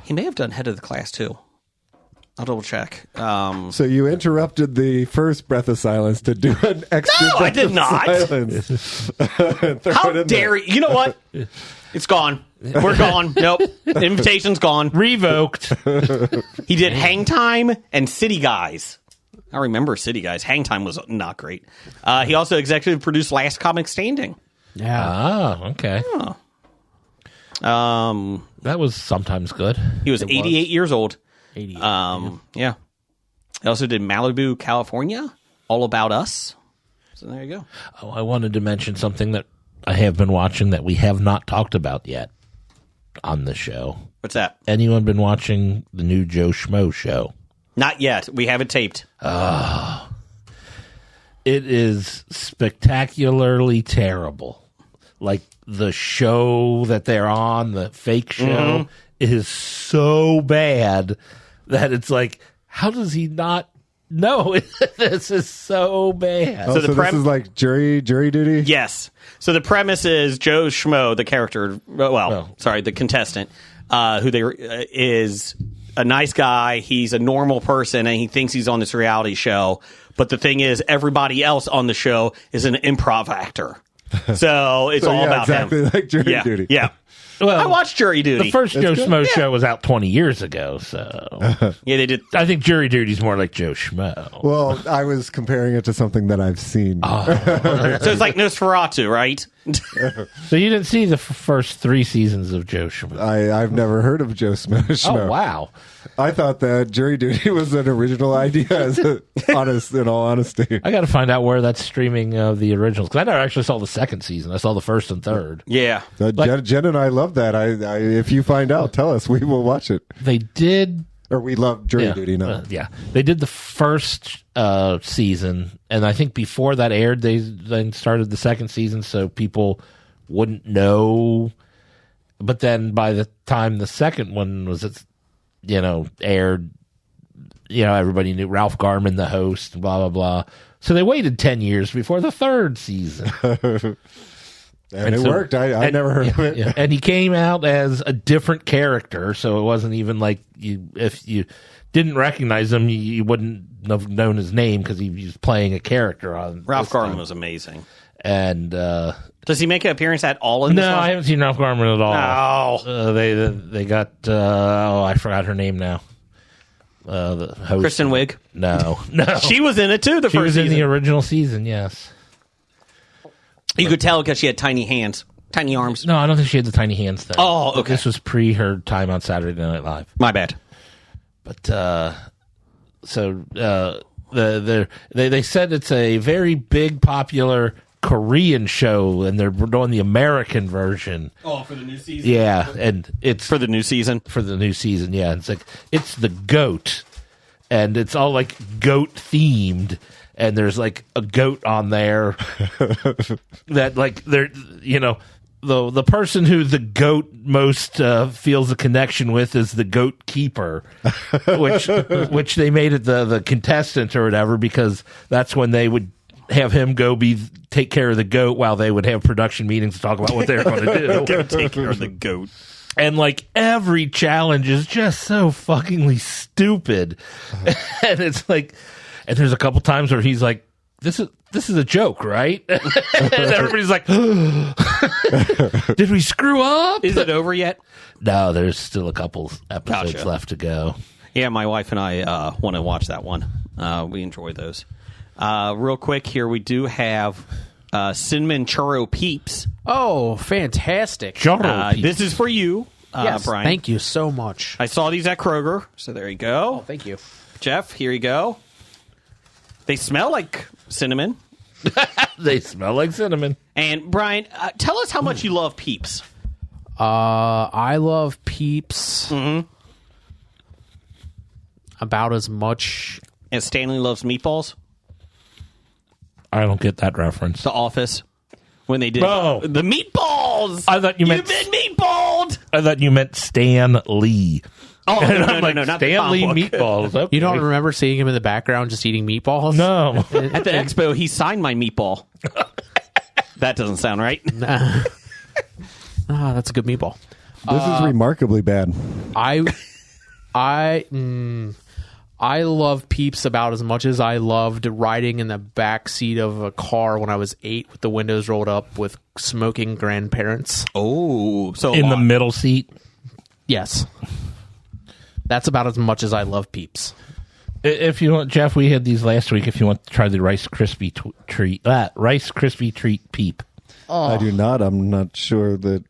He may have done Head of the Class too. I'll double check. So you interrupted the first breath of silence to do an extra No, I breath did of not. silence. Throw How it in dare there. you? You know what? It's gone. We're gone. Nope. The invitation's gone. Revoked. He did Hang Time and City Guys. I remember City Guys. Hang Time was not great. He also executive produced Last Comic Standing. Yeah. Okay. Um, That was sometimes good. he was 88 years old. 88. Yeah. He also did Malibu, California, All About Us. So there you go. Oh, I wanted to mention something that I have been watching that we have not talked about yet on the show. What's that? Anyone been watching the new Joe Schmo show? Not yet. We have it taped. It is spectacularly terrible. Like the show that they're on, the fake show, is so bad that it's like, how does he not know? This is so bad. Oh, So so the this is like jury duty? Yes. So the premise is Joe Schmo, the character, the contestant, is a nice guy. He's a normal person, and he thinks he's on this reality show. But the thing is, everybody else on the show is an improv actor. So it's So, all yeah, about exactly him. like jury Yeah. duty. Yeah. Well, I watched Jury Duty. the first Joe good. Schmo show was out 20 years ago, so Yeah, they did. I think Jury Duty's more like Joe Schmo. Well, I was comparing it to something that I've seen. So it's like Nosferatu, right? So you didn't see the first 3 seasons of Joe Schmo? I've never heard of Joe Schmo. Oh, wow. I thought that jury duty was an original idea, in all honesty. I got to find out where that's streaming the originals, because I never actually saw the second season. I saw the first and third. Yeah. Jen and I love that. If you find out, tell us. We will watch it. They did... Or we love jury Yeah, duty now. yeah. They did the first season, and I think before that aired, they then started the second season, so people wouldn't know. But then by the time the second one was, aired, everybody knew Ralph Garman, the host, blah, blah, blah. So they waited 10 years before the third season. And it so- worked. I never heard of it. Yeah. And he came out as a different character, so it wasn't even like if you didn't recognize him, you wouldn't have known his name because he was playing a character on Ralph this Garman time. was amazing. And Does he make an appearance at all in this no, one? I haven't seen Ralph Garman at all. Oh. They got I forgot her name now. The host. Kristen Wiig. No. She was in it too. She First was season. in the original season. Yes. You could tell because she had tiny hands, tiny arms. No, I don't think she had the tiny hands thing. Oh, okay. This was pre her time on Saturday Night Live. My bad. But they said it's a very big, popular Korean show, and they're doing the American version. Oh, for the new season. Yeah, and it's For the new season. for the new season. Yeah, it's like it's the goat, and it's all like goat themed. And there's like a goat on there that like they're the person who the goat most feels a connection with is the goat keeper, which they made it the contestant or whatever, because that's when they would have him go take care of the goat while they would have production meetings to talk about what they're going to do. Go take care of the goat. And like every challenge is just so fuckingly stupid, and it's like, and there's a couple times where he's like, "This is a joke, right?" And everybody's like, "Did we screw up? Is it over yet? No, there's still a couple episodes left to go. Yeah, my wife and I want to watch that one. We enjoy those. Real quick here, we do have Cinnamon Churro Peeps. Oh, fantastic. This is for you, Yes, Brian. thank you so much. I saw these at Kroger, so there you go. Thank you. Jeff, here you go. They smell like cinnamon. They smell like cinnamon. And Brian, tell us how much you love Peeps. I love Peeps about as much. And Stanley loves meatballs. I don't get that reference. The Office, when they did Oh. the meatballs. I thought you meant- You've been meatballed. I thought you meant Stan Lee. Oh, And no, I'm like, not the Stan Lee comic book. meatballs. Okay. You don't remember seeing him in the background just eating meatballs? No. At the expo, he signed my meatball. That doesn't sound right. That's a good meatball. This is remarkably bad. I love Peeps about as much as I loved riding in the back seat of a car when I was 8 with the windows rolled up with smoking grandparents. Oh, so In the middle seat. Yes. That's about as much as I love Peeps. If you want, Jeff, we had these last week. If you want to try the Rice Krispie treat peep. I do not. I'm not sure that.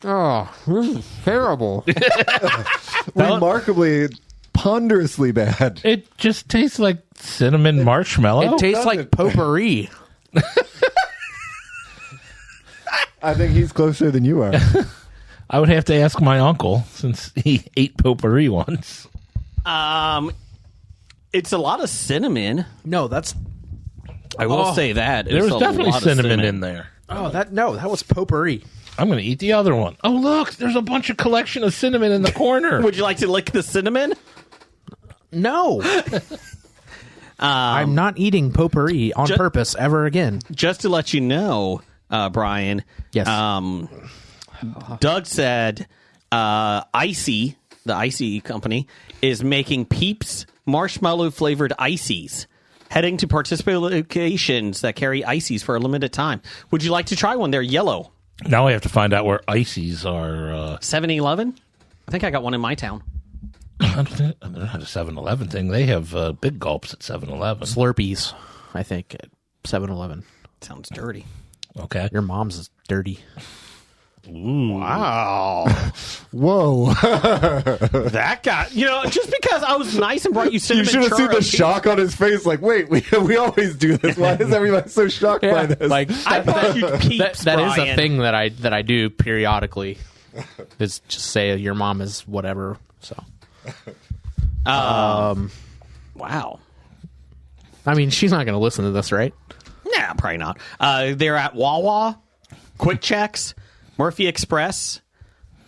Oh, this is terrible. Remarkably, ponderously bad. It just tastes like cinnamon marshmallow. It tastes like potpourri. I think he's closer than you are. I would have to ask my uncle since he ate potpourri once. It's a lot of cinnamon. No, that's I will say that. There was definitely cinnamon in there. that was potpourri. I'm going to eat the other one. Oh, look, there's a bunch of collection of cinnamon in the corner. Would you like to lick the cinnamon? No. I'm not eating potpourri on purpose ever again. Just to let you know, Brian. Yes. Doug said Icy, the Icy company, is making Peeps marshmallow flavored ices, heading to participating locations that carry ices for a limited time. Would you like to try one? They're yellow. Now I have to find out where ices are. 7-Eleven? I think I got one in my town. I don't think they're not a 7-Eleven thing. They have big gulps at 7-Eleven. Slurpees, I think, at 7-Eleven. Sounds dirty. Okay. Your mom's is dirty. Wow. Whoa. That guy, just because I was nice and brought you cinnamon You should have seen the churros, shock on his face. Like, wait, we always do this. Why is everybody so shocked by this? Like I brought you Peeps, that is a Brian. thing that I do periodically. Is just say your mom is whatever. So, Wow. I mean, she's not going to listen to this, right? Nah, probably not. They're at Wawa, Quick Checks, Murphy Express,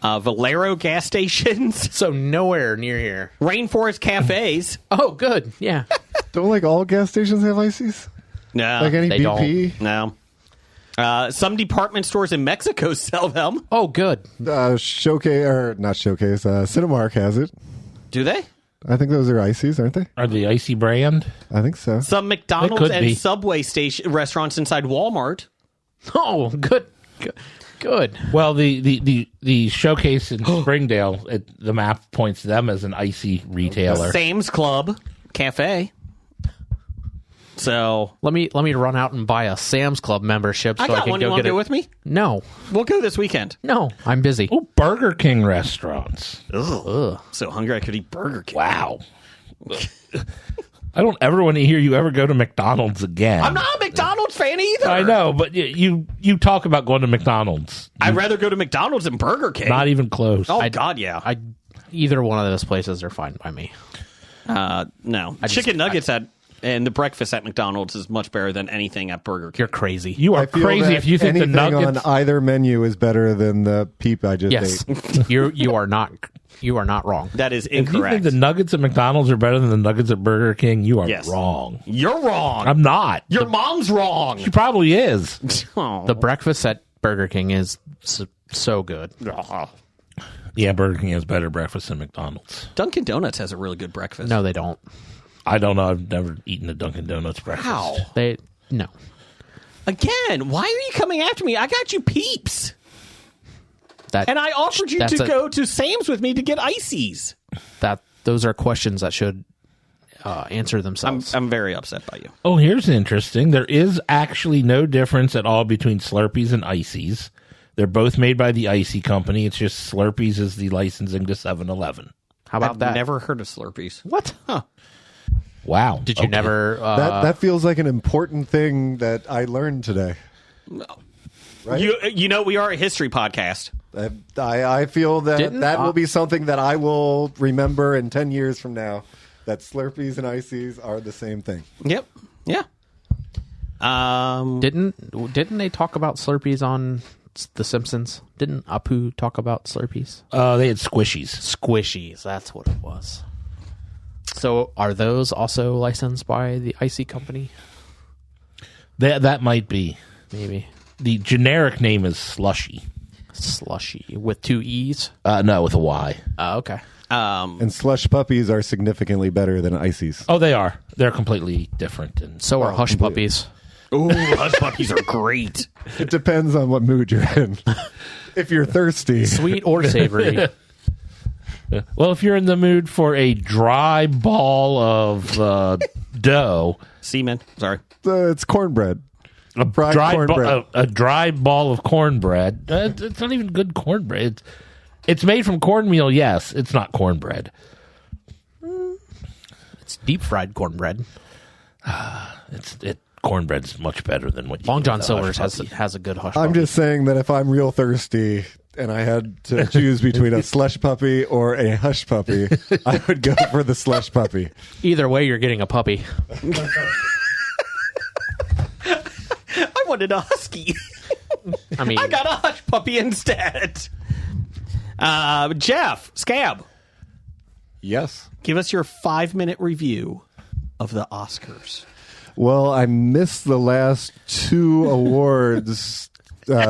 Valero gas stations, So nowhere near here. Rainforest cafes. Oh, good. Yeah. Don't like all gas stations have ices? No, Like any they BP? no. Some department stores in Mexico sell them. Oh, good. Showcase, or not Showcase, Cinemark has it. Do they? I think those are ices, aren't they? Are the icy brand? I think so. Some McDonald's could and be. Subway station restaurants inside Walmart. Oh, good. Good. Well, the showcase in Springdale, the map points to them as an icy retailer. Sam's Club cafe. So Let me run out and buy a Sam's Club membership so I got can one. go You want get to it. go with me? No, We'll go this weekend. no, I'm busy. Oh, Burger King restaurants. Ugh. So hungry I could eat Burger King. Wow. I don't ever want to hear you ever go to McDonald's again. I'm not a McDonald's McDonald's fan either. I know, but you talk about going to McDonald's. I'd rather go to McDonald's than Burger King. Not even close. Oh, God, yeah. Either one of those places are fine by me. No. Chicken nuggets and the breakfast at McDonald's is much better than anything at Burger King. You're crazy. You are I feel crazy that if you think the anything nuggets. on either menu is better than the peep I just Yes, ate. you are not wrong. That is If you incorrect. think the nuggets at McDonald's are better than the nuggets at Burger King, you are Yes. wrong. You're wrong. I'm not. Your mom's wrong. She probably is. Oh. The breakfast at Burger King is so good. Yeah, Burger King has better breakfast than McDonald's. Dunkin' Donuts has a really good breakfast. No, they don't. I don't know. I've never eaten a Dunkin' Donuts breakfast. How? No. Again, why are you coming after me? I got you peeps. That And I offered you That's to a- go to Sam's with me to get ices. those are questions that should answer themselves. I'm very upset by you. Oh, here's interesting. There is actually no difference at all between Slurpees and Ices. They're both made by the Icy company. It's just Slurpees is the licensing to 7-Eleven. How about I've that? never heard of Slurpees. What? Huh. Wow. Did you Okay. never? That feels like an important thing that I learned today. Right? You know, we are a history podcast. I feel that Didn't- that will be something that I will remember in 10 years from now, that Slurpees and Ices are the same thing. Yep. Yeah. Didn't they talk about Slurpees on The Simpsons? Didn't Apu talk about Slurpees? They had squishies. Squishies. That's what it was. So are those also licensed by the Icy company? That might be. Maybe. The generic name is Slushy. Slushy with 2 E's. No, with a Y. Okay. And slush puppies are significantly better than Ices. Oh, they are. They're completely different. And So are hush puppies. Ooh, hush puppies are great. It depends on what mood you're in. If you're thirsty, Sweet or savory. well, if you're in the mood for a dry ball of dough, Semen. Sorry. it's cornbread. a Fried dry cornbread. a dry ball of cornbread. It's not even good cornbread. It's made from cornmeal. Yes, it's not cornbread. It's deep fried cornbread. Cornbread's much better than what you Long get John with a Silver's hush puppy. has a good hush I'm puppy. just saying that if I'm real thirsty and I had to choose between a slush puppy or a hush puppy, I would go for the slush puppy. Either way, you're getting a puppy. I wanted a husky. I mean, I got a hush puppy instead. Jeff, Scab, Yes. give us your 5-minute review of the Oscars. Well, I missed the last 2 awards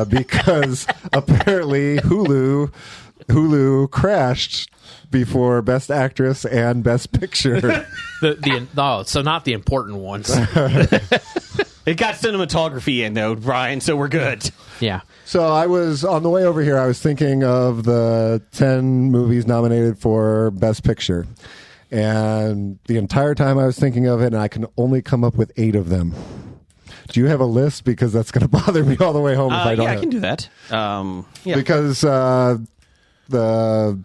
because apparently Hulu crashed before Best Actress and Best Picture. so not the important ones. It got cinematography in, though, Brian, so we're good. Yeah. So I was on the way over here. I was thinking of the 10 movies nominated for Best Picture, and the entire time I was thinking of it, and I can only come up with 8 of them. Do you have a list? Because that's going to bother me all the way home if I don't. I have can do that. Yeah. Because the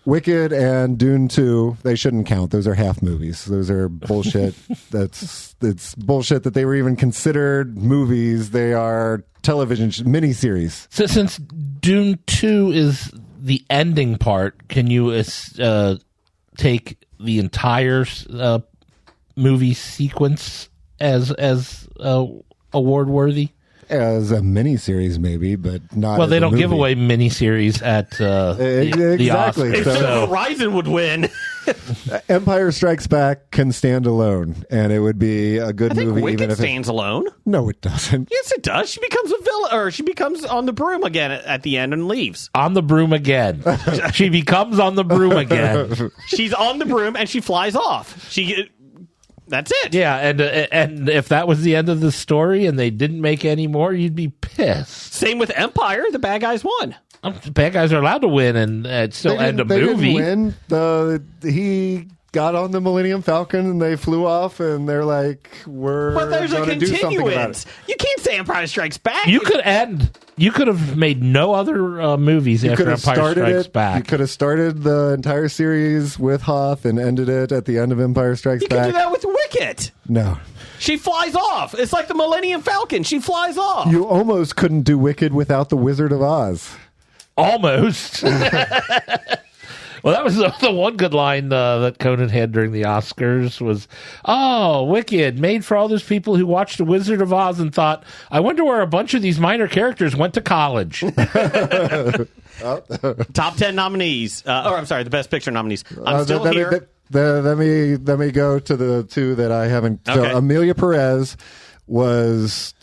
Wicked and Dune 2, they shouldn't count. Those are half movies. Those are bullshit. It's bullshit that they were even considered movies. They are television miniseries. So since Dune 2 is the ending part, can you take the entire movie sequence as award worthy? As a miniseries, maybe, but not. Well, as they a don't give movie. away miniseries at the Exactly. Oscars. So- Horizon would win. Empire Strikes Back can stand alone, and it would be a good I think movie. Wicked even if stands alone. No, it doesn't. Yes, it does. She becomes a villain, or she becomes on the broom again at the end and leaves. On the broom again. She becomes on the broom again. She's on the broom and she flies off. That's it. Yeah, and if that was the end of the story and they didn't make any more, you'd be pissed. Same with Empire. The bad guys won. Bad guys are allowed to win and still end a They movie. didn't win. He got on the Millennium Falcon and they flew off, and they're like, "We're But there's a going to do something about continuance. it." You can't say Empire Strikes Back. You could have made no other movies You after could have Empire started Strikes it. Back. You could have started the entire series with Hoth and ended it at the end of Empire Strikes You could Back. do that with Wicked. No, She flies off. It's like the Millennium Falcon. She flies off. You almost couldn't do Wicked without the Wizard of Oz. Almost. Well, that was the one good line that Conan had during the Oscars was, "Oh, Wicked, made for all those people who watched The Wizard of Oz and thought, I wonder where a bunch of these minor characters went to college." Top 10 nominees. I'm sorry, the Best Picture nominees. I'm still here. Let me go to the two that I haven't. Okay. So Amelia Perez was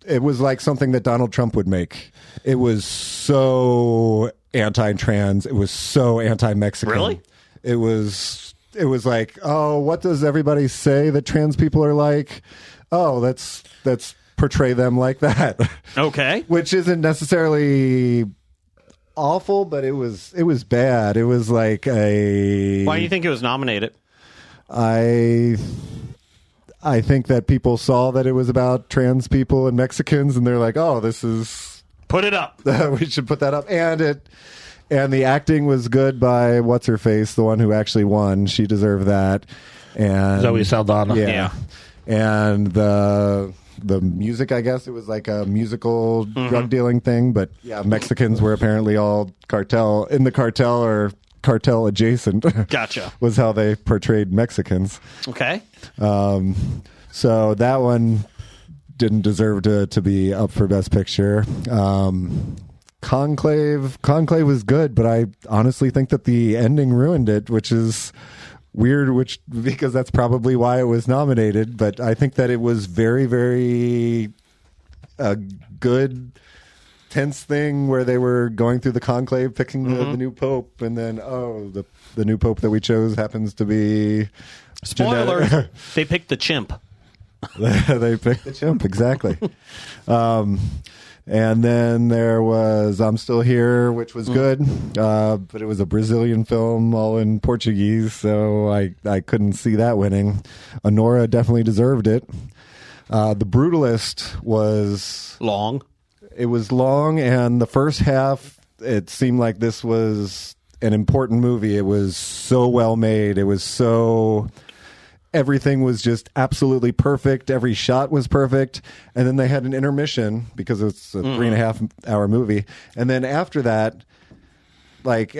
it was like something that Donald Trump would make. It was so anti-trans. It was so anti-Mexican. Really? It was like, oh, what does everybody say that trans people are like? Oh, let's portray them like that. Okay. Which isn't necessarily awful, but it was bad. It was like a. Why do you think it was nominated? I think that people saw that it was about trans people and Mexicans, and they're like, "Oh, this is Put it up." we should put that up." And the acting was good by what's her face, the one who actually won. She deserved that. And Zoe Saldana. Yeah. And the music, I guess it was like a musical drug dealing thing, but yeah, Mexicans were apparently all cartel or cartel adjacent. Gotcha. Was how they portrayed Mexicans. Okay. So that one didn't deserve to be up for Best Picture. Conclave was good, but I honestly think that the ending ruined it, which is weird, because that's probably why it was nominated. But I think that it was very, very a good tense thing where they were going through the conclave, picking the new pope, and then the new pope that we chose happens to be Spoilers. They picked the chimp. They picked the chimp, exactly. And then there was I'm Still Here, which was good, but it was a Brazilian film all in Portuguese, so I couldn't see that winning. Honora definitely deserved it. The Brutalist was long. It was long, and the first half, it seemed like this was an important movie. It was so well made. It was so... Everything was just absolutely perfect. Every shot was perfect. And then they had an intermission because it's a 3.5 hour movie. And then after that, like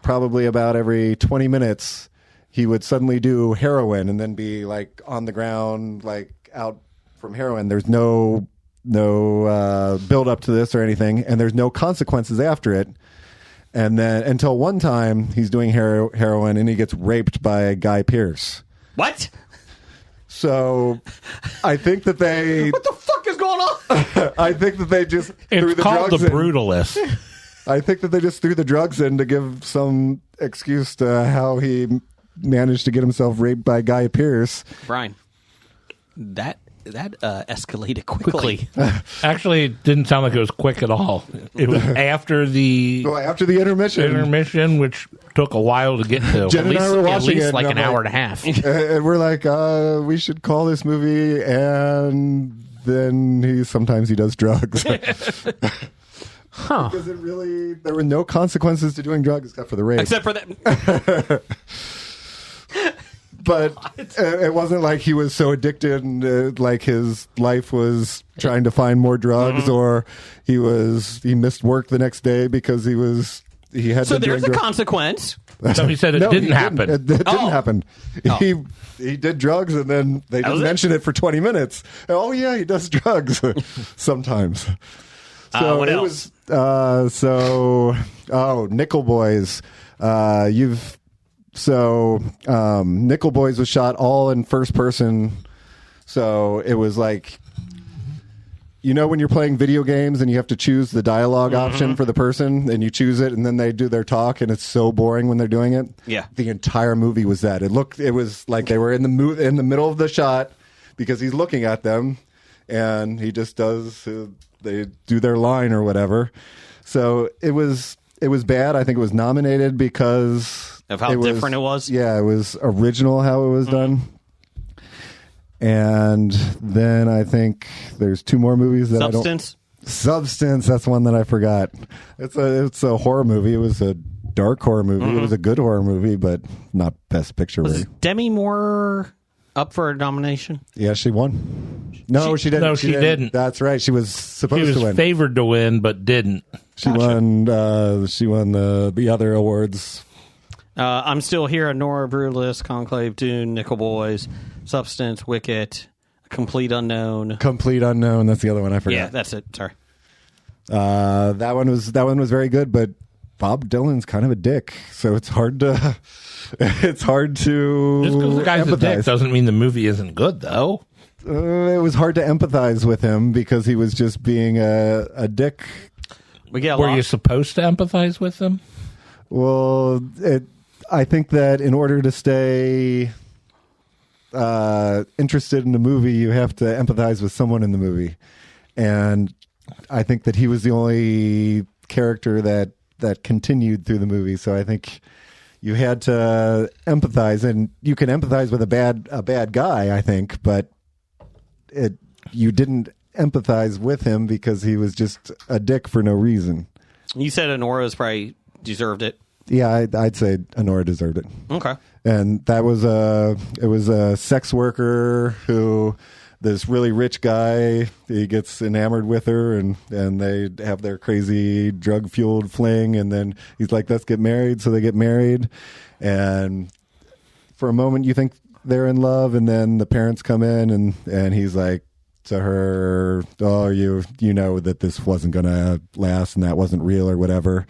probably about every 20 minutes, he would suddenly do heroin and then be like on the ground, like out from heroin. There's no build up to this or anything. And there's no consequences after it. And then until one time he's doing heroin and he gets raped by Guy Pearce. What? So I think that they... What the fuck is going on? I think that they just threw It's the called drugs The in. Brutalist. I think that they just threw the drugs in to give some excuse to how he managed to get himself raped by Guy Pearce. Brian, that escalated quickly. Actually, it didn't sound like it was quick at all. It was after the So after the intermission, which took a while to get to. Jen and I were At watching least it, like and an I'm hour and a half. and we're like, we should call this movie, and then sometimes he does drugs. Huh. Because there were no consequences to doing drugs except for the rape. Except for that. But it wasn't like he was so addicted and like his life was trying to find more drugs, or he missed work the next day because he had So been there's doing a drugs. consequence. So he said it No, didn't he happen. It didn't Oh. happen. Oh. He did drugs, and then they That was didn't it? mention it for 20 minutes. Oh yeah, he does drugs sometimes. So what it else? was Nickel Boys. Nickel Boys was shot all in first person. So it was like, when you're playing video games and you have to choose the dialogue option for the person, and you choose it, and then they do their talk, and it's so boring when they're doing it. Yeah. The entire movie was that. It was like they were in the middle of the shot because he's looking at them, and he just does. They do their line or whatever. So it was bad. I think it was nominated because Of how different it was? Yeah, it was original how it was done. And then I think there's two more movies that Substance. That's one that I forgot. It's a horror movie. It was a dark horror movie. It was a good horror movie, but not Best Picture. Was Demi Moore up for a nomination? Yeah, she won. No, she didn't. No, she didn't. That's right. She was supposed She to win. was favored to win, but didn't. She won. She won the other awards. I'm Still Here, Nora, Brutalist, Conclave, Dune, Nickel Boys, Substance, Wicket, Complete Unknown. Complete Unknown. That's the other one I forgot. Yeah, that's it. Sorry. That one was very good, but Bob Dylan's kind of a dick, so it's hard to Just because the guy's a dick doesn't mean the movie isn't good, though. It was hard to empathize with him because he was just being a dick. We get Were you supposed to empathize with him? Well, I think that in order to stay interested in the movie, you have to empathize with someone in the movie. And I think that he was the only character that continued through the movie. So I think you had to empathize, and you can empathize with a bad guy, I think, but you didn't empathize with him because he was just a dick for no reason. You said Honora's probably deserved it. Yeah, I'd say Honora deserved it. Okay. And that was a sex worker who, this really rich guy, he gets enamored with her, and they have their crazy drug fueled fling, and then he's like, let's get married. So they get married, and for a moment you think they're in love, and then the parents come in, and he's like to her, oh, you know that this wasn't gonna last and that wasn't real or whatever.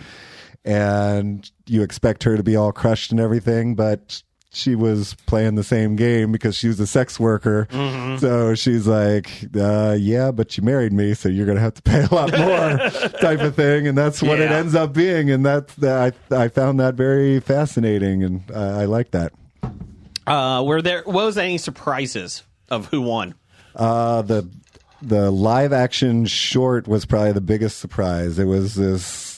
And you expect her to be all crushed and everything, but she was playing the same game because she was a sex worker. Mm-hmm. So she's like, yeah, but you married me, so you're going to have to pay a lot more type of thing. And that's what it ends up being. And I found that very fascinating, and I like that. What was any surprises of who won? The live action short was probably the biggest surprise. It was this...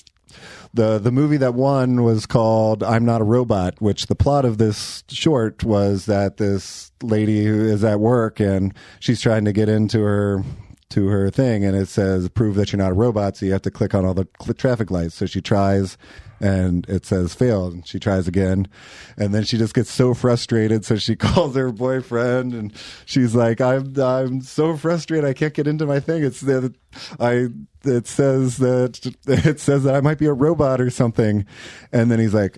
The movie that won was called I'm Not a Robot, which the plot of this short was that this lady who is at work and she's trying to get into her thing, and it says prove that you're not a robot, so you have to click on all the traffic lights. So she tries, and it says failed, and she tries again, and then she just gets so frustrated, so she calls her boyfriend, and she's like, I'm so frustrated, I can't get into my thing. It says that I might be a robot or something. And then he's like,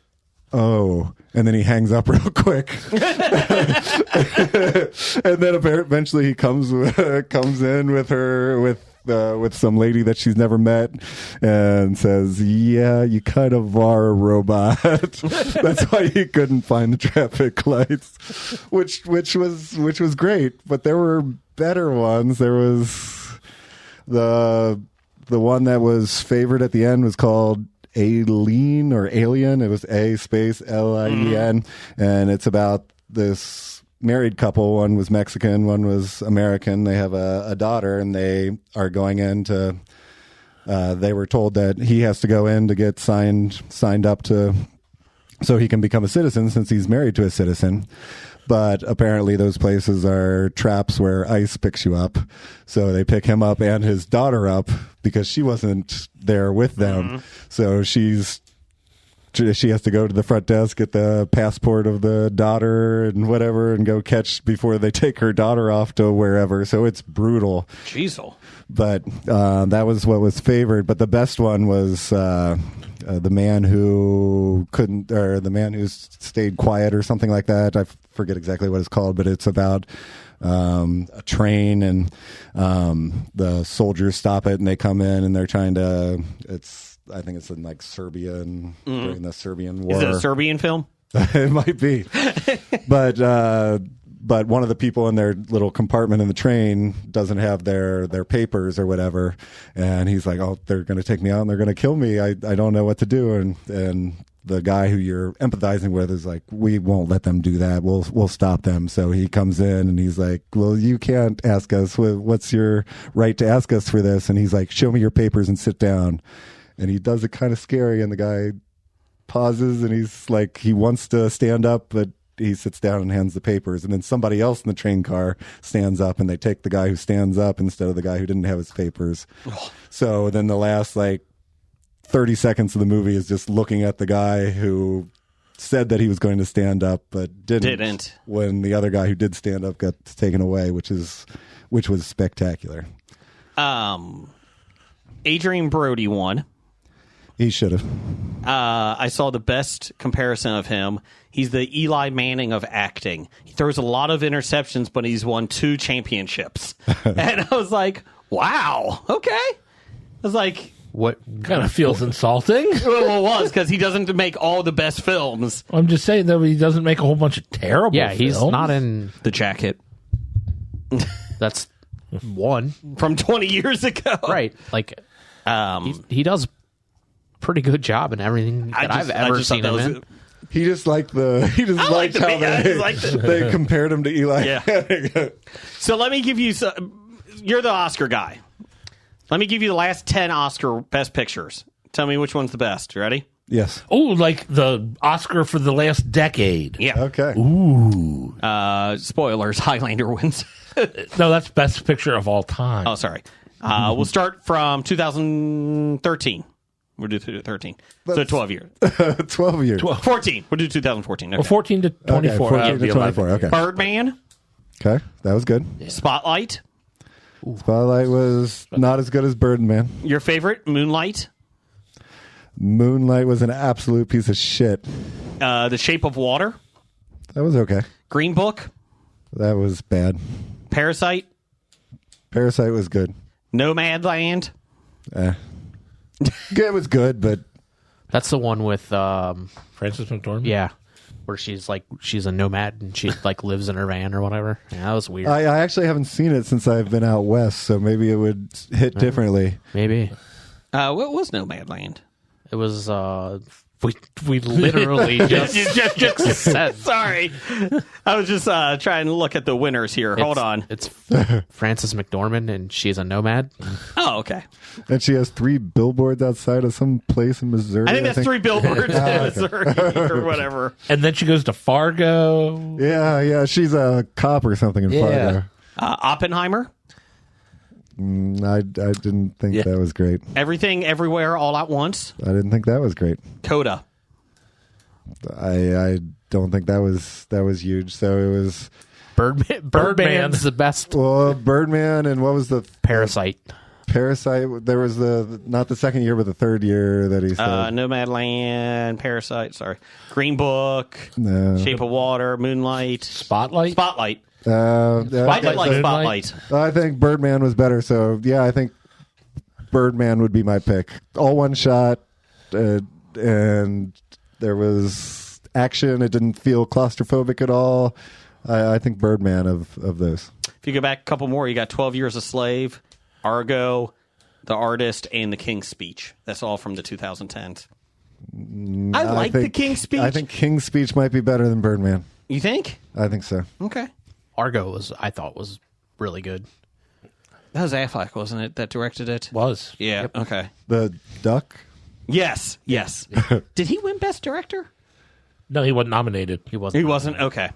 oh, and then he hangs up real quick. And then eventually he comes in with some lady that she's never met and says, yeah, you kind of are a robot. That's why he couldn't find the traffic lights, which was great. But there were better ones. There was the one that was favored at the end was called Alien or Alien. It was A space Lien, and it's about this married couple. One was Mexican, one was American. They have a daughter, and they are going in to. They were told that he has to go in to get signed up to, so he can become a citizen since he's married to a citizen. But apparently those places are traps where ICE picks you up. So they pick him up and his daughter up because she wasn't there with them. Mm-hmm. So she has to go to the front desk, get the passport of the daughter and whatever, and go catch before they take her daughter off to wherever. So it's brutal. Jeez. But that was what was favored. But the best one was the man who couldn't, or the man who stayed quiet or something like that. I forget exactly what it's called, but it's about a train, and the soldiers stop it, and they come in, and they're trying to. I think it's in like Serbia and during the Serbian War. Is it a Serbian film? It might be, but one of the people in their little compartment in the train doesn't have their papers or whatever, and he's like, "Oh, they're going to take me out and they're going to kill me. I don't know what to do." And the guy who you're empathizing with is like, "We won't let them do that. We'll stop them." So he comes in and he's like, "Well, you can't ask us. What's your right to ask us for this?" And he's like, "Show me your papers and sit down." And he does it kind of scary, and the guy pauses, and he's like, he wants to stand up, but he sits down and hands the papers, and then somebody else in the train car stands up, and they take the guy who stands up instead of the guy who didn't have his papers. So then the last 30 seconds of the movie is just looking at the guy who said that he was going to stand up, but Didn't. when the other guy who did stand up got taken away, which was spectacular. Adrian Brody won. He should have. I saw the best comparison of him. He's the Eli Manning of acting. He throws a lot of interceptions, but he's won 2 championships. And I was like, wow, okay. I was like, What Kind of feels insulting. well, it was because he doesn't make all the best films. I'm just saying that he doesn't make a whole bunch of terrible Yeah, he's films. not in. The Jacket That's one. from 20 years ago. Right. Like, he does pretty good job in everything that I've ever seen him in. He just liked how they compared him to Eli. Yeah. So let me give you you're the Oscar guy. Let me give you the last 10 Oscar Best Pictures. Tell me which one's the best. You ready? Yes. Oh, like the Oscar for the last decade. Yeah. Okay. Ooh. Spoilers, Highlander wins. No, that's Best Picture of all time. Oh, sorry. We'll start from 2013. We'll do 13. So 12 years. 12 years. 14. We'll do 2014. Okay. Or 14 to 24. Okay, 14 to 24. Okay. Birdman. Okay. That was good. Spotlight. Spotlight was not as good as Birdman. Your favorite? Moonlight. Moonlight was an absolute piece of shit. The Shape of Water. That was okay. Green Book. That was bad. Parasite. Parasite was good. Nomadland. It was good, but That's the one with, Frances McDormand? yeah, where she's a nomad and she like lives in her van or whatever. Yeah, that was weird. I actually haven't seen it since I've been out west, so maybe it would hit differently. Maybe What was Nomadland? it was. We literally just said. Sorry. I was just trying to look at the winners here. Hold on. It's Frances McDormand, and she's a nomad. Oh, okay. And she has 3 billboards outside of some place in Missouri. I think that's 3 billboards in Missouri or whatever. And then she goes to Fargo. Yeah, she's a cop or something in Fargo. Oppenheimer. I didn't think that was great. Everything, Everywhere, All at Once. I didn't think that was great. Coda. I don't think that was huge. So it was Birdman's the best. Birdman, and what was the Parasite. Parasite? There was not the second year, but the third year that he said. Nomadland, Parasite. Sorry, Green Book. No. Shape of Water, Moonlight, Spotlight? Spotlight. I I did like Spotlight. I think Birdman was better. So yeah, I think Birdman would be my pick. All one shot, and there was action. It didn't feel claustrophobic at all. I think Birdman of those. If you go back a couple more, you got 12 Years a Slave, Argo, The Artist, and The King's Speech. That's all from the 2010s. I like The King's Speech. I think King's Speech might be better than Birdman. You think? I think so. Okay. Argo I thought was really good. That was Affleck, wasn't it, that directed it? Was. Yeah. Okay. The Duck? Yes. Did he win Best Director? No, he wasn't nominated. He wasn't. He wasn't? Okay.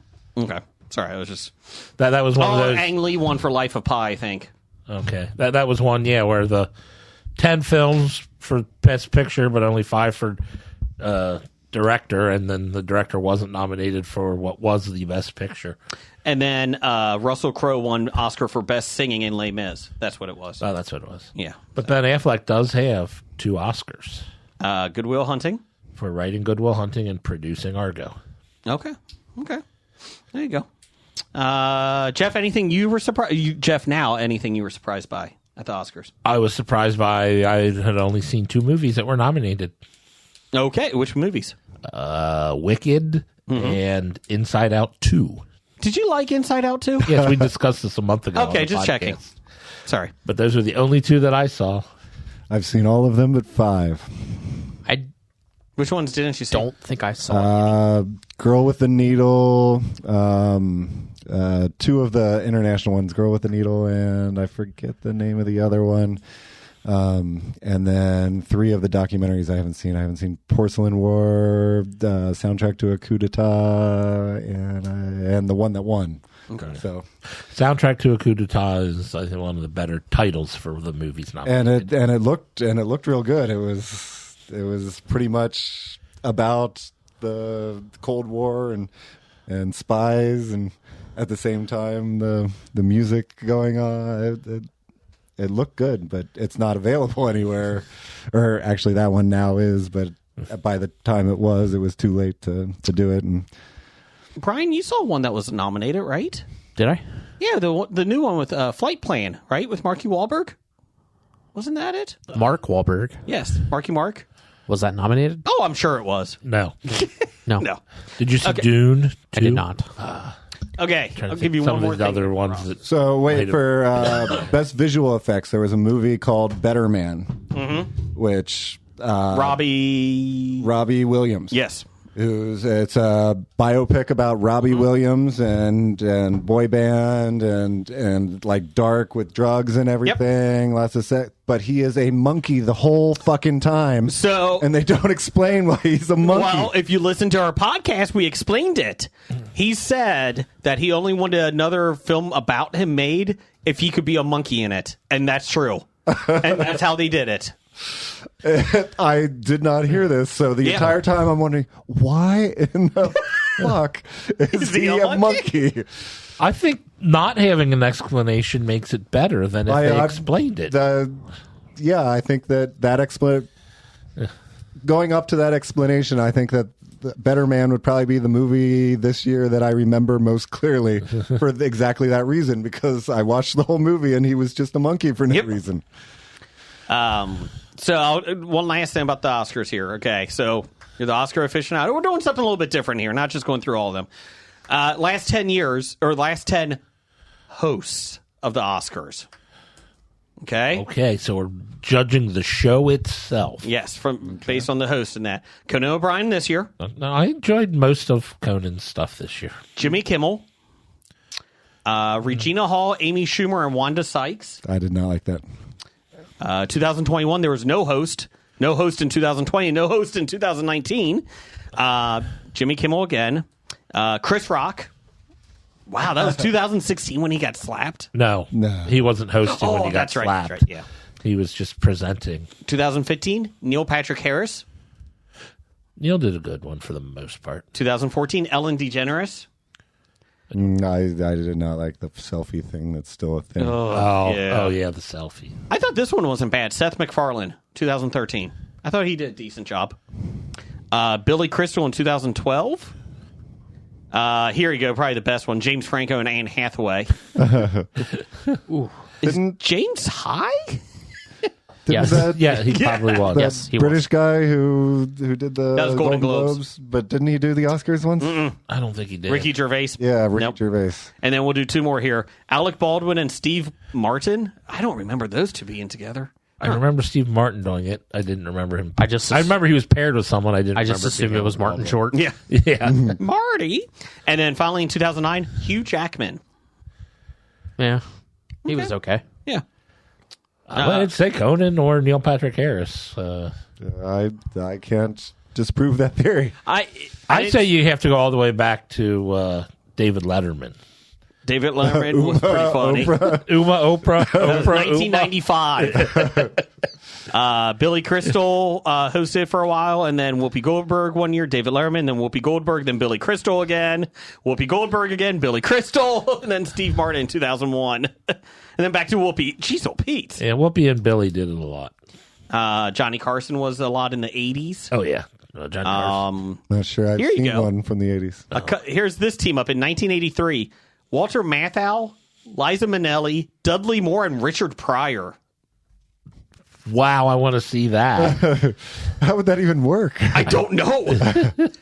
Sorry, I was just... That was one of those. Ang Lee won for Life of Pi, I think. Okay. That was one, where the 10 films for Best Picture, but only 5 for director, and then the director wasn't nominated for what was the Best Picture. And then Russell Crowe won Oscar for Best Singing in Les Mis. That's what it was. Oh, that's what it was. Yeah. But Ben Affleck does have 2 Oscars Good Will Hunting. for writing Good Will Hunting and producing Argo. Okay. There you go. Jeff, anything you were surprised? Jeff, now anything you were surprised by at the Oscars? I was surprised by I had only seen 2 movies that were nominated. Okay, which movies? Wicked and Inside Out 2. Did you like Inside Out too? Yes, we discussed this a month ago. Okay, on the just podcast. checking. Sorry. But those were the only 2 that I saw. I've seen all of them but 5. I Which ones didn't you see? don't think I saw. Girl with the Needle, 2 of the international ones, Girl with the Needle, and I forget the name of the other one. And then 3 of the documentaries I haven't seen. I haven't seen Porcelain War, Soundtrack to a Coup d'etat, and the one that won. Okay. So, Soundtrack to a Coup d'etat is, I think, one of the better titles for the movies nominated. and it looked real good. It was pretty much about the Cold War and spies, and at the same time the music going on. It looked good, but it's not available anywhere. Or actually, that one now is, but by the time it was too late to do it. And Brian, you saw one that was nominated, right? Did I? Yeah, the new one with Flight Plan, right? With Marky Wahlberg? Wasn't that it? Mark Wahlberg. Yes, Marky Mark. Was that nominated? Oh, I'm sure it was. No. No. No. Did you see Dune? I did not. Okay, I'll give you some one more of these thing. other ones. That so wait for best visual effects. There was a movie called Better Man, which Robbie Williams. Yes. It's a biopic about Robbie Williams and boy band and like dark with drugs and everything. Lots of sex, but he is a monkey the whole fucking time. So, and they don't explain why he's a monkey. Well, if you listen to our podcast, we explained it. He said that he only wanted another film about him made if he could be a monkey in it, and that's true. And that's how they did it. I did not hear this, so the entire time I'm wondering, why in the fuck is he a monkey? I think not having an explanation makes it better than if they explained it. I think that going up to that explanation, I think that Better Man would probably be the movie this year that I remember most clearly for exactly that reason, because I watched the whole movie and he was just a monkey for no reason. So one last thing about the Oscars here. Okay, so you're the Oscar aficionado. We're doing something a little bit different here, not just going through all of them. Last 10 hosts of the Oscars. Okay, so we're judging the show itself. Yes, based on the host and that. Conan O'Brien this year. No, I enjoyed most of Conan's stuff this year. Jimmy Kimmel. Regina Hall, Amy Schumer, and Wanda Sykes. I did not like that. 2021, there was no host. No host in 2020, no host in 2019. Jimmy Kimmel again. Chris Rock. Wow, that was 2016 when he got slapped? No. He wasn't hosting when he got that's right, slapped. That's right, yeah. He was just presenting. 2015, Neil Patrick Harris. Neil did a good one for the most part. 2014, Ellen DeGeneres. I did not like the selfie thing. That's still a thing. Oh, yeah, the selfie. I thought this one wasn't bad. Seth MacFarlane, 2013. I thought he did a decent job. Billy Crystal in 2012. Here you go, probably the best one. James Franco and Anne Hathaway. Is James high? Yes. Yeah, he probably was. Yes, he British guy who did the That was Golden Globes. but didn't he do the Oscars once? I don't think he did. Ricky Gervais. Yeah, Ricky Nope. Gervais. And then we'll do two more here. Alec Baldwin and Steve Martin. I don't remember those two being together. I remember Steve Martin doing it. I didn't remember him. I remember he was paired with someone. I just remember assumed it was Martin Short. Yeah. Yeah. Marty. And then finally in 2009, Hugh Jackman. Yeah. He was okay. Yeah. I'd say Conan or Neil Patrick Harris. I can't disprove that theory. I'd say you have to go all the way back to David Letterman. David Letterman was pretty funny. Oprah. That was 1995. Billy Crystal hosted for a while, and then Whoopi Goldberg one year, David Letterman, then Whoopi Goldberg, then Billy Crystal again, Whoopi Goldberg again, Billy Crystal, and then Steve Martin in 2001. And then back to Whoopi. Jeez, oh, Pete. Yeah, Whoopi and Billy did it a lot. Johnny Carson was a lot in the 80s. Oh, yeah. Johnny Carson. Not sure I've Here you seen go. one from the 80s. Here's this team up in 1983. Walter Matthau, Liza Minnelli, Dudley Moore, and Richard Pryor. Wow, I want to see that. How would that even work? I don't know.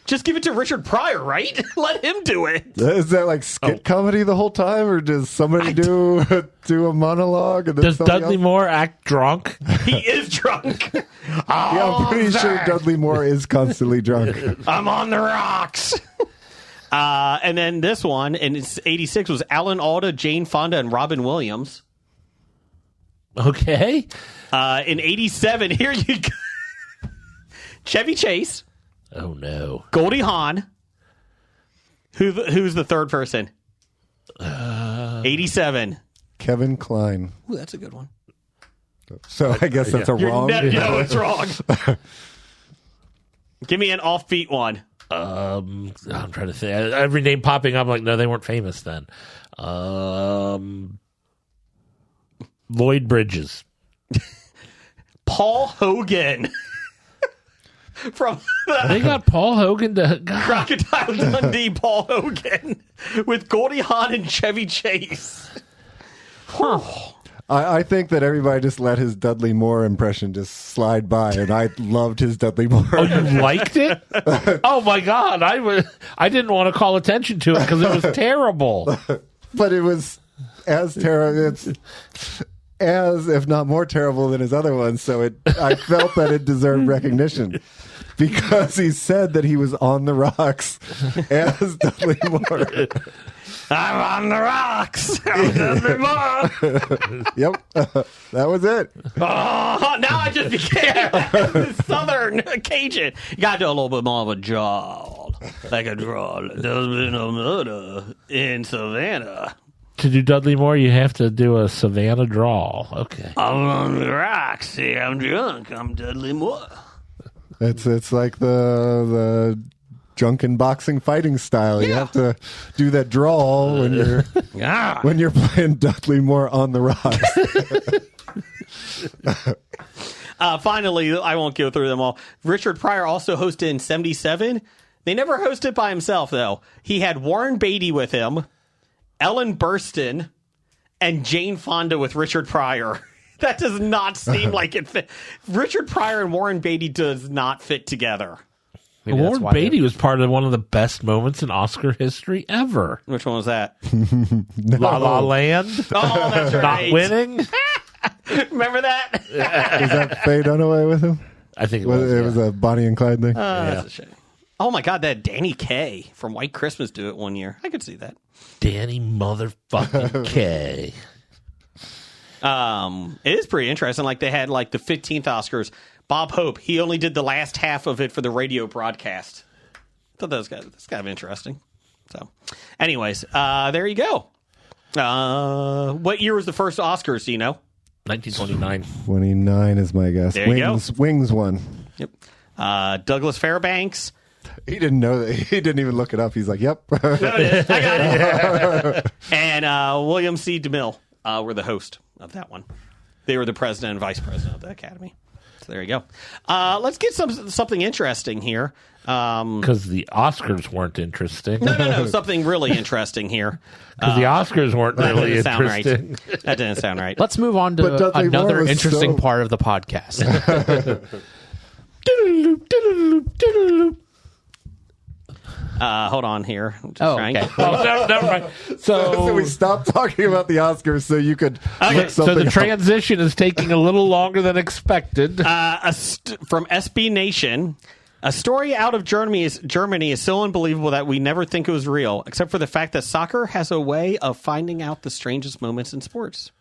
Just give it to Richard Pryor, right? Let him do it. Is that like skit comedy the whole time, or does somebody do a monologue? And then Does somebody Dudley else? Moore act drunk? He is drunk. Yeah, I'm pretty sure Dudley Moore is constantly drunk. I'm on the rocks. And then this one, and it's 86, was Alan Alda, Jane Fonda, and Robin Williams. Okay. In 87, here you go. Chevy Chase, Oh, no. Goldie Hawn. Who's the third person? 87. Kevin Kline. Ooh, that's a good one. So I guess that's a wrong. No, it's wrong. Give me an offbeat one. I'm trying to think. Every name popping up, like, no, they weren't famous then. Lloyd Bridges. Paul Hogan. From They got Paul Hogan to Crocodile Dundee, Paul Hogan, with Goldie Hawn and Chevy Chase. I think that everybody just let his Dudley Moore impression just slide by, and I loved his Dudley Moore. Oh, you liked it? Oh my God! I didn't want to call attention to it because it was terrible. But it was as terrible. It's as, if not more terrible than his other ones. So I felt that it deserved recognition because he said that he was on the rocks as Dudley Moore. I'm on the rocks. I'm Dudley Moore. Yep, that was it. Oh, now I just became Southern Cajun. You got to do a little bit more of a drawl, like a drawl. There's been a murder in Savannah. To do Dudley Moore, you have to do a Savannah drawl. Okay. I'm on the rocks. See, I'm drunk. I'm Dudley Moore. It's like the drunken boxing fighting style. You have to do that drawl when you're playing Dudley Moore on the rocks. Finally, I won't go through them all. Richard Pryor also hosted in 77. They never hosted by himself, though. He had Warren Beatty with him, Ellen Burstyn, and Jane Fonda with Richard Pryor. That does not seem like it fit. Richard Pryor and Warren Beatty does not fit together. Maybe that's Warren why Beatty was part of one of the best moments in Oscar history ever. Which one was that? La La Land. Oh, that's right. Not winning. Remember that? Is that Faye Dunaway with him? I think it was. It was a Bonnie and Clyde thing. That's a shame. Oh my God, that Danny Kaye from White Christmas do it one year. I could see that. Danny motherfucking Kaye. It is pretty interesting. Like they had like the 15th Oscars. Bob Hope, he only did the last half of it for the radio broadcast. I thought that's kind of interesting. So, anyways, there you go. What year was the first Oscars? Do you know? 1929. 29 is my guess. There you Wings won. Yep. Douglas Fairbanks. He didn't know that. He didn't even look it up. He's like, "Yep." I got it. And William C. DeMille were the host of that one. They were the president and vice president of the Academy. So there you go. Let's get something interesting here. Because the Oscars weren't interesting. No. Something really interesting here. Because the Oscars weren't really That didn't sound interesting. right. That didn't sound right. Let's move on But to Dudley Moore another was interesting so- part of the podcast. Hold on here. I'm just Oh, trying. okay. Oh, no, never mind. So we stopped talking about the Oscars so you could look So something the up. transition is taking a little longer than expected. From SB Nation, a story out of Germany is so unbelievable that we never think it was real, except for the fact that soccer has a way of finding out the strangest moments in sports.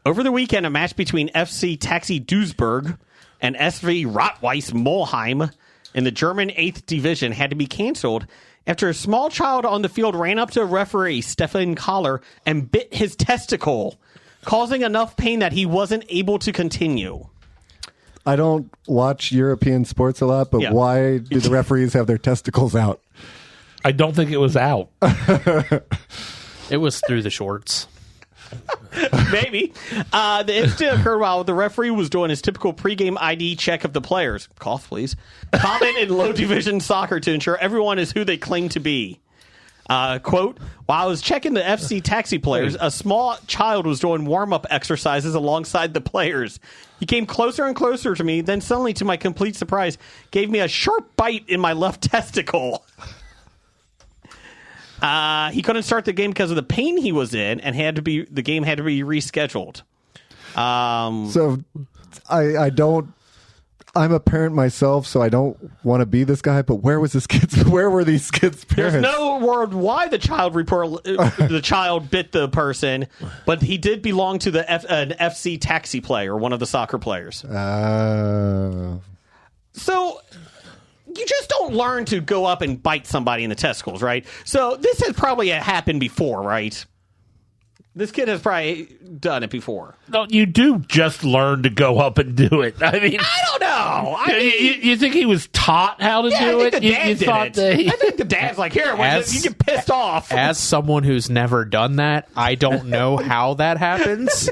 Over the weekend, a match between FC Taxi Duisburg and SV Rot-Weiss Molheim in the German 8th Division had to be canceled after a small child on the field ran up to referee Stefan Kohler and bit his testicle, causing enough pain that he wasn't able to continue. I don't watch European sports a lot, but Yeah. why do the referees have their testicles out? I don't think it was out. It was through the shorts. Maybe. The incident occurred while the referee was doing his typical pregame ID check of the players. Cough, please. Common in low division soccer to ensure everyone is who they claim to be. Quote, while I was checking the FC Taxi players, a small child was doing warm-up exercises alongside the players. He came closer and closer to me, then suddenly, to my complete surprise, gave me a sharp bite in my left testicle. He couldn't start the game because of the pain he was in, and the game had to be rescheduled. So I don't. I'm a parent myself, so I don't want to be this guy. But where were these kids' parents? There's no word why the child bit the person, but he did belong to an FC Taxi player, one of the soccer players. So you just don't learn to go up and bite somebody in the testicles, right? So this has probably happened before, right? This kid has probably done it before. No, you do just learn to go up and do it. I mean, I don't know. You think he was taught how to do it? I think the dad's like, here, you get pissed off. As someone who's never done that, I don't know how that happens.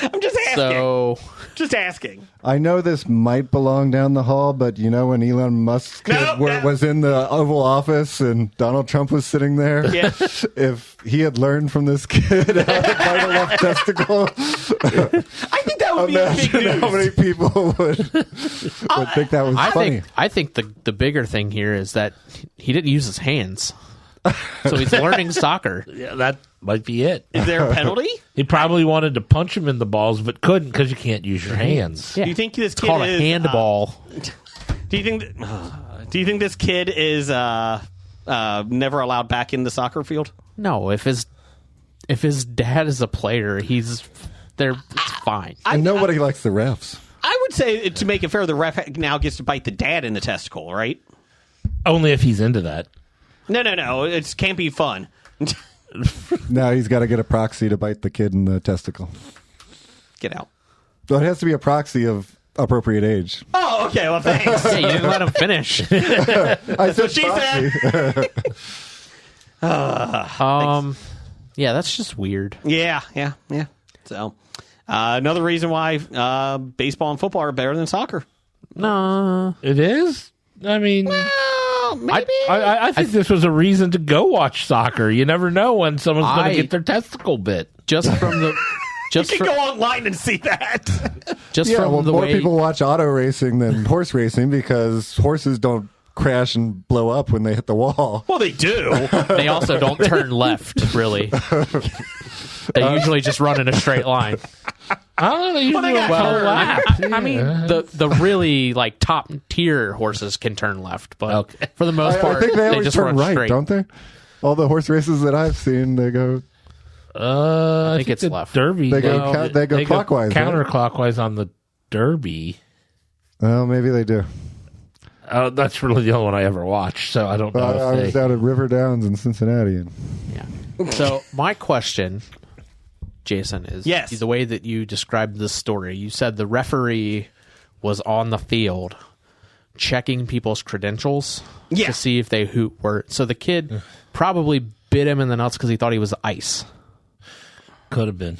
I'm just asking. So, just asking. I know this might belong down the hall, but you know when Elon Musk was in the Oval Office and Donald Trump was sitting there? Yeah. If he had learned from this kid how to bite a left testicle, I think that would be a big news. how many people would think that was funny. I think the bigger thing here is that he didn't use his hands. So he's learning soccer. Yeah, that might be it. Is there a penalty? He probably wanted to punch him in the balls, but couldn't because you can't use your hands. Yeah. Do you think this kid Called is a handball. Do you think this kid is never allowed back in the soccer field? No, if his dad is a player, he's there. It's fine. And nobody likes the refs. I would say, to make it fair, the ref now gets to bite the dad in the testicle, right? Only if he's into that. No. It can't be fun. Now he's got to get a proxy to bite the kid in the testicle. Get out. So it has to be a proxy of appropriate age. Oh, okay. Well, thanks. Yeah, you didn't let him finish. I said she proxy. Yeah, that's just weird. Yeah. So, another reason why baseball and football are better than soccer. No, It is? I mean, Well, maybe. I think this was a reason to go watch soccer. You never know when someone's going to get their testicle bit. just from the you can go online and see that. just Yeah, from well, the more way people watch auto racing than horse racing because horses don't crash and blow up when they hit the wall. Well, they do. they also don't turn left. Really, they usually just run in a straight line. I don't know. They usually they got do a curves. lap. I mean, the really like top tier horses can turn left, but for the most part, I think they always just turn run right, straight. don't they? All the horse races that I've seen, they go. I think it's the left. Derby. They go clockwise, right? Counterclockwise on the Derby. Oh, maybe they do. That's really the only one I ever watched, so I don't know. I was down at River Downs in Cincinnati. And Yeah. So my question, Jason, is Yes. the way that you described this story. You said the referee was on the field checking people's credentials Yeah. to see if they were. So the kid probably bit him in the nuts because he thought he was ice. Could have been.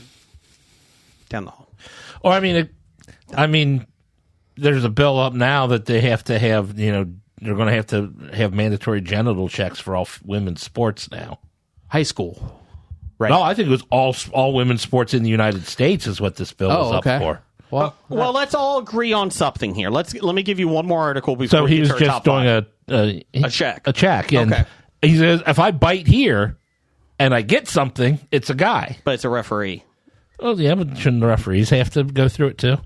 Down the hall. Or I mean, there's a bill up now that they have to have. They're going to have mandatory genital checks for all women's sports now. High school, right? No, I think it was all women's sports in the United States is what this bill was up for. Well, let's all agree on something here. Let me give you one more article before So we he was get to our just top doing five. a check. A check. And Okay. he says, if I bite here and I get something, it's a guy. But it's a referee. Well, yeah, but shouldn't the referees have to go through it too?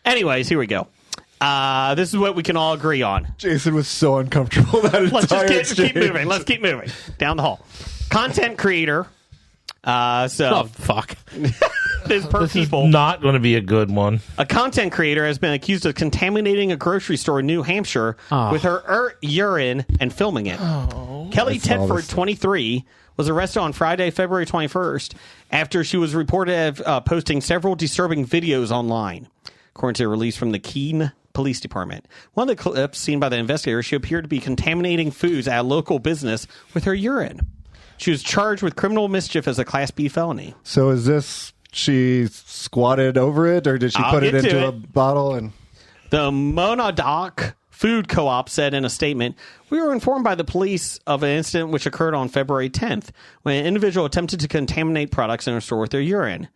Anyways, here we go. This is what we can all agree on. Jason was so uncomfortable that Let's entire just keep exchange. moving. Let's keep moving down the hall. Content creator. fuck. This per This people. is not going to be a good one. A content creator has been accused of contaminating a grocery store in New Hampshire with her urine and filming it. Kelly I saw Tedford, this. 23, was arrested on Friday, February 21st, after she was reported of posting several disturbing videos online, according to a release from the Keene Police Department. One of the clips seen by the investigator, she appeared to be contaminating foods at a local business with her urine. She was charged with criminal mischief as a Class B felony. So is this she squatted over it, or did she I'll put it get to into it. a bottle? And The Monadoc Food Co-op said in a statement, "We were informed by the police of an incident which occurred on February 10th when an individual attempted to contaminate products in a store with their urine.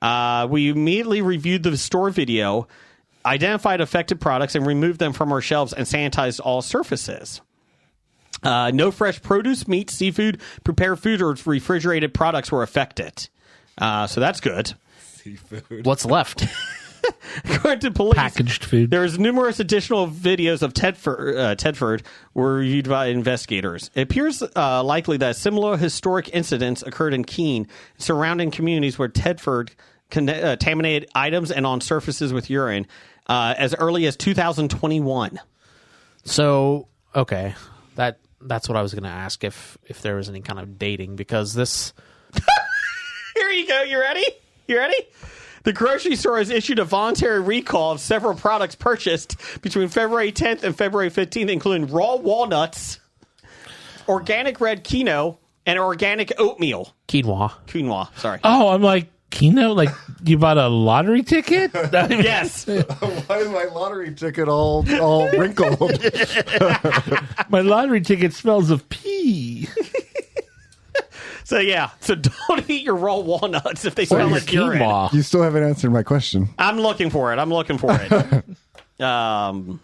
We immediately reviewed the store video, identified affected products, and removed them from our shelves and sanitized all surfaces. No fresh produce, meat, seafood, prepared food, or refrigerated products were affected." So that's good. What's left? According to police, Packaged food. There's numerous additional videos of Tedford were reviewed by investigators. It appears likely that similar historic incidents occurred in Keene, surrounding communities where Tedford contaminated items and on surfaces with urine as early as 2021. So, okay, that's what I was going to ask if there was any kind of dating, because this. Here you go. You ready? The grocery store has issued a voluntary recall of several products purchased between February 10th and February 15th, including raw walnuts, organic red quinoa, and organic oatmeal. Quinoa. Sorry. Oh, I'm like, quinoa? Like you bought a lottery ticket? Yes. Why is my lottery ticket all wrinkled? My lottery ticket smells of pee. So don't eat your raw walnuts if they smell like urine. Quinoa. You still haven't answered my question. I'm looking for it. Yeah, I'm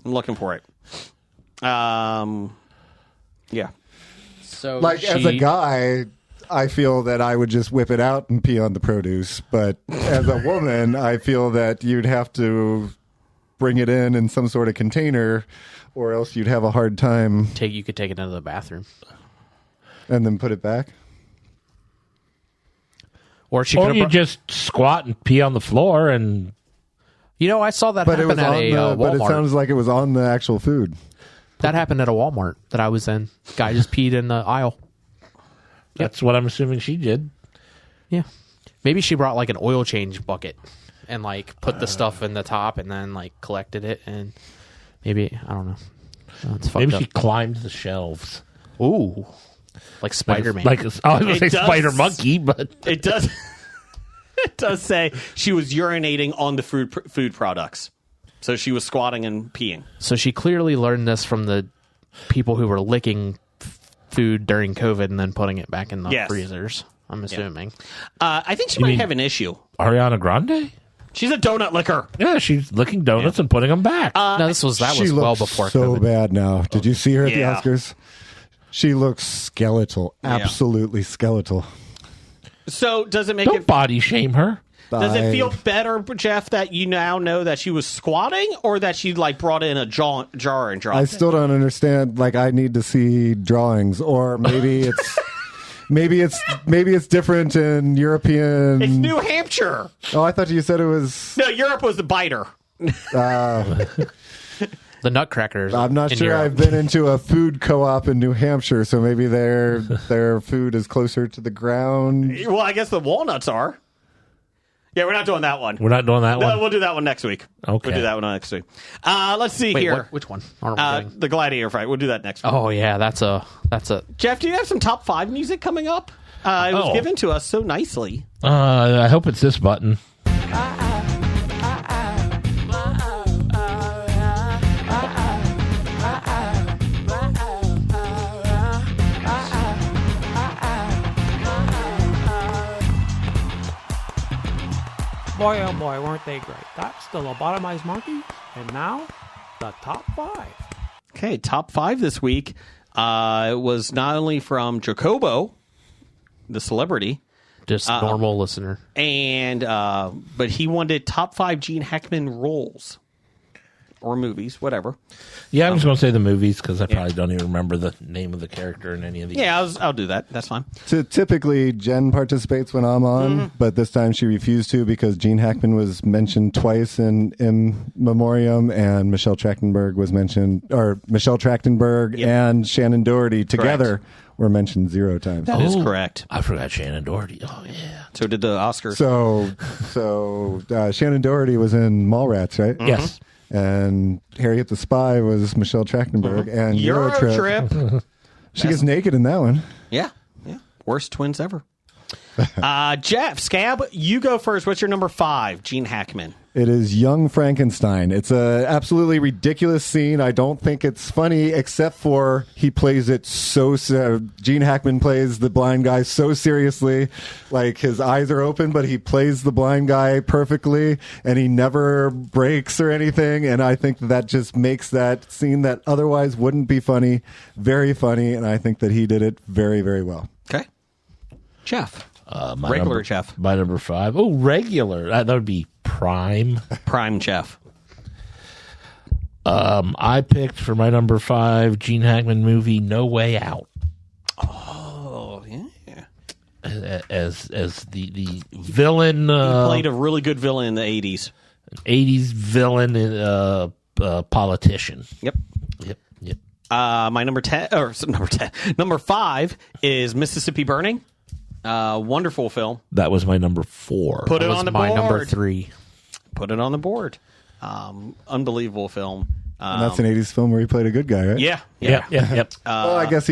looking for it. Yeah. So Like, as a guy, I feel that I would just whip it out and pee on the produce. But as a woman, I feel that you'd have to bring it in some sort of container, or else you'd have a hard time. you could take it into the bathroom. And then put it back? Or she Or could you just squat and pee on the floor and... I saw that But it happen was at on a the, but it Walmart. sounds like it was on the actual food. That happened at a Walmart that I was in. Guy just peed in the aisle. That's what I'm assuming she did. Yeah. Maybe she brought like an oil change bucket and like put the stuff in the top and then like collected it, and maybe, I don't know. That's fucked Maybe up. she climbed the shelves. Ooh. Like Spider-Man. I was going to say does- Spider Monkey, but... It does. It does say she was urinating on the food products, so she was squatting and peeing. So she clearly learned this from the people who were licking food during COVID and then putting it back in the freezers, I'm assuming. I think she might have an issue. Ariana Grande? She's a donut licker. Yeah, she's licking donuts and putting them back. No, that was She well looks before so COVID. bad now. Did you see her at Yeah. the Oscars? She looks skeletal. Absolutely skeletal. So does it make Don't it? body shame her. Does it feel better, Jeff, that you now know that she was squatting, or that she like brought it in a jar and dropped I it? still don't understand. Like, I need to see drawings, or maybe it's maybe it's different in European. It's New Hampshire. Oh, I thought you said it was. No, Europe was the biter. The Nutcrackers. I'm not in sure. Europe. I've been into a food co-op in New Hampshire, so maybe their food is closer to the ground. Well, I guess the walnuts are. Yeah, we're not doing that one. We're not doing that No, one? we'll do that one next week. Okay. We'll do that one next week. Let's see Wait, here. which one? Aren't we doing? The Gladiator fight. We'll do that next week. Oh yeah, that's a Jeff, do you have some top 5 music coming up? It was given to us so nicely. I hope it's this button. Boy, oh boy, weren't they great. That's the Lobotomized Monkey, and now, the top 5. Okay, top 5 this week. It was not only from Jacobo, the celebrity, just normal listener. and but he wanted top 5 Gene Hackman roles or movies, whatever. Yeah, I was going to say the movies because I probably don't even remember the name of the character in any of these. Yeah, I'll do that. That's fine. Typically, Jen participates when I'm on, but this time she refused to because Gene Hackman was mentioned twice in memoriam, and Michelle Trachtenberg was mentioned, or Michelle Trachtenberg and Shannon Doherty together were mentioned 0 times. That is correct. I forgot Shannon Doherty. Oh, yeah. So did the Oscars. So Shannon Doherty was in Mallrats, right? Yes. And Harriet the Spy was Michelle Trachtenberg, and Eurotrip. She gets naked in that one. Yeah. Worst twins ever. Jeff, Scab, you go first. What's your number 5, Gene Hackman? It is Young Frankenstein. It's a absolutely ridiculous scene. I don't think it's funny, except for he plays it so. Gene Hackman plays the blind guy so seriously, like his eyes are open, but he plays the blind guy perfectly, and he never breaks or anything. And I think that just makes that scene that otherwise wouldn't be funny, very funny. And I think that he did it very, very well. Okay. Jeff. My Regular number, Jeff. My number 5. Oh, regular. That would be Prime. Prime Jeff. I picked for my number 5 Gene Hackman movie No Way Out. Oh, yeah. As the villain, He played a really good villain in the 80s. 80s villain politician. Yep. Yep. My number 5 is Mississippi Burning. Wonderful film. That was my number 4. Put it That was on the my board. number 3. Put it on the board. Unbelievable film. And that's an 80s film where he played a good guy, right? Yeah. Yep. Well, I guess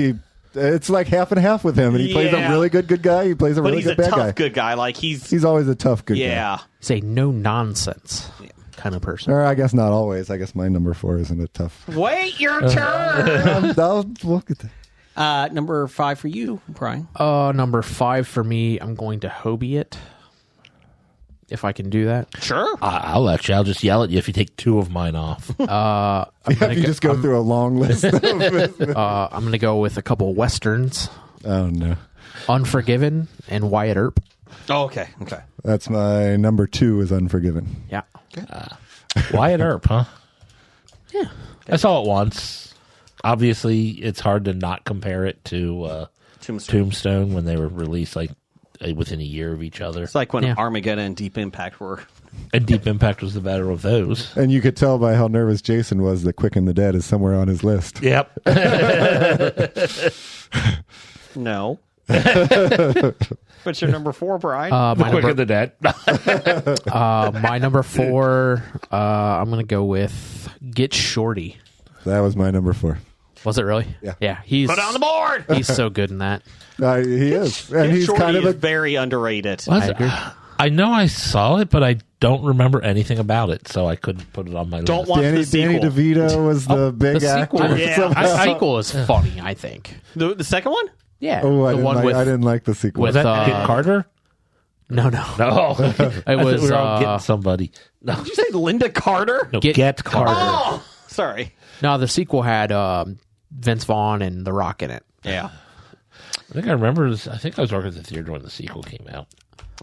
it's like half and half with him. And he plays a really good guy. He plays a But really he's a good bad tough guy. good guy. Like he's He's always a tough good guy. yeah. He's a no nonsense kind of person. Or I guess not always. I guess my number 4 isn't a tough. Wait your turn. I'll look at that. Number 5 for you, Brian. Number 5 for me, I'm going to Hobie it. If I can do that. Sure. I'll just yell at you if you take 2 of mine off. If you just go through a long list. I'm going to go with a couple of Westerns. Oh, no. Unforgiven and Wyatt Earp. Oh, okay. That's my number 2 is Unforgiven. Yeah. Wyatt Earp, huh? Yeah. I saw it once. Obviously, it's hard to not compare it to Tombstone when they were released like within a year of each other. It's like when Armageddon and Deep Impact were. And Deep Impact was the better of those. And you could tell by how nervous Jason was that Quick and the Dead is somewhere on his list. Yep. No. What's your number 4, Brian? The Quick and the Dead. My number 4, I'm going to go with Get Shorty. That was my number 4. Was it really? Yeah. Yeah. He's Put it on the board. He's so good in that. He is. And he's Shorty kind of is very underrated. I agree. I know I saw it, but I don't remember anything about it, so I couldn't put it on my Don't list. watch Danny the sequel. DeVito was the big the actor. sequel, Yeah. the sequel is funny, I think. The second one? Yeah. Oh, the one with I didn't like the sequel. with Was that Kit Carter? No. No. It was we were all getting somebody. No, Did you say Linda Carter? no Get Carter. Oh, sorry. No, the sequel had Vince Vaughn and The Rock in it. Yeah. I think I remember. I think I was working at the theater when the sequel came out.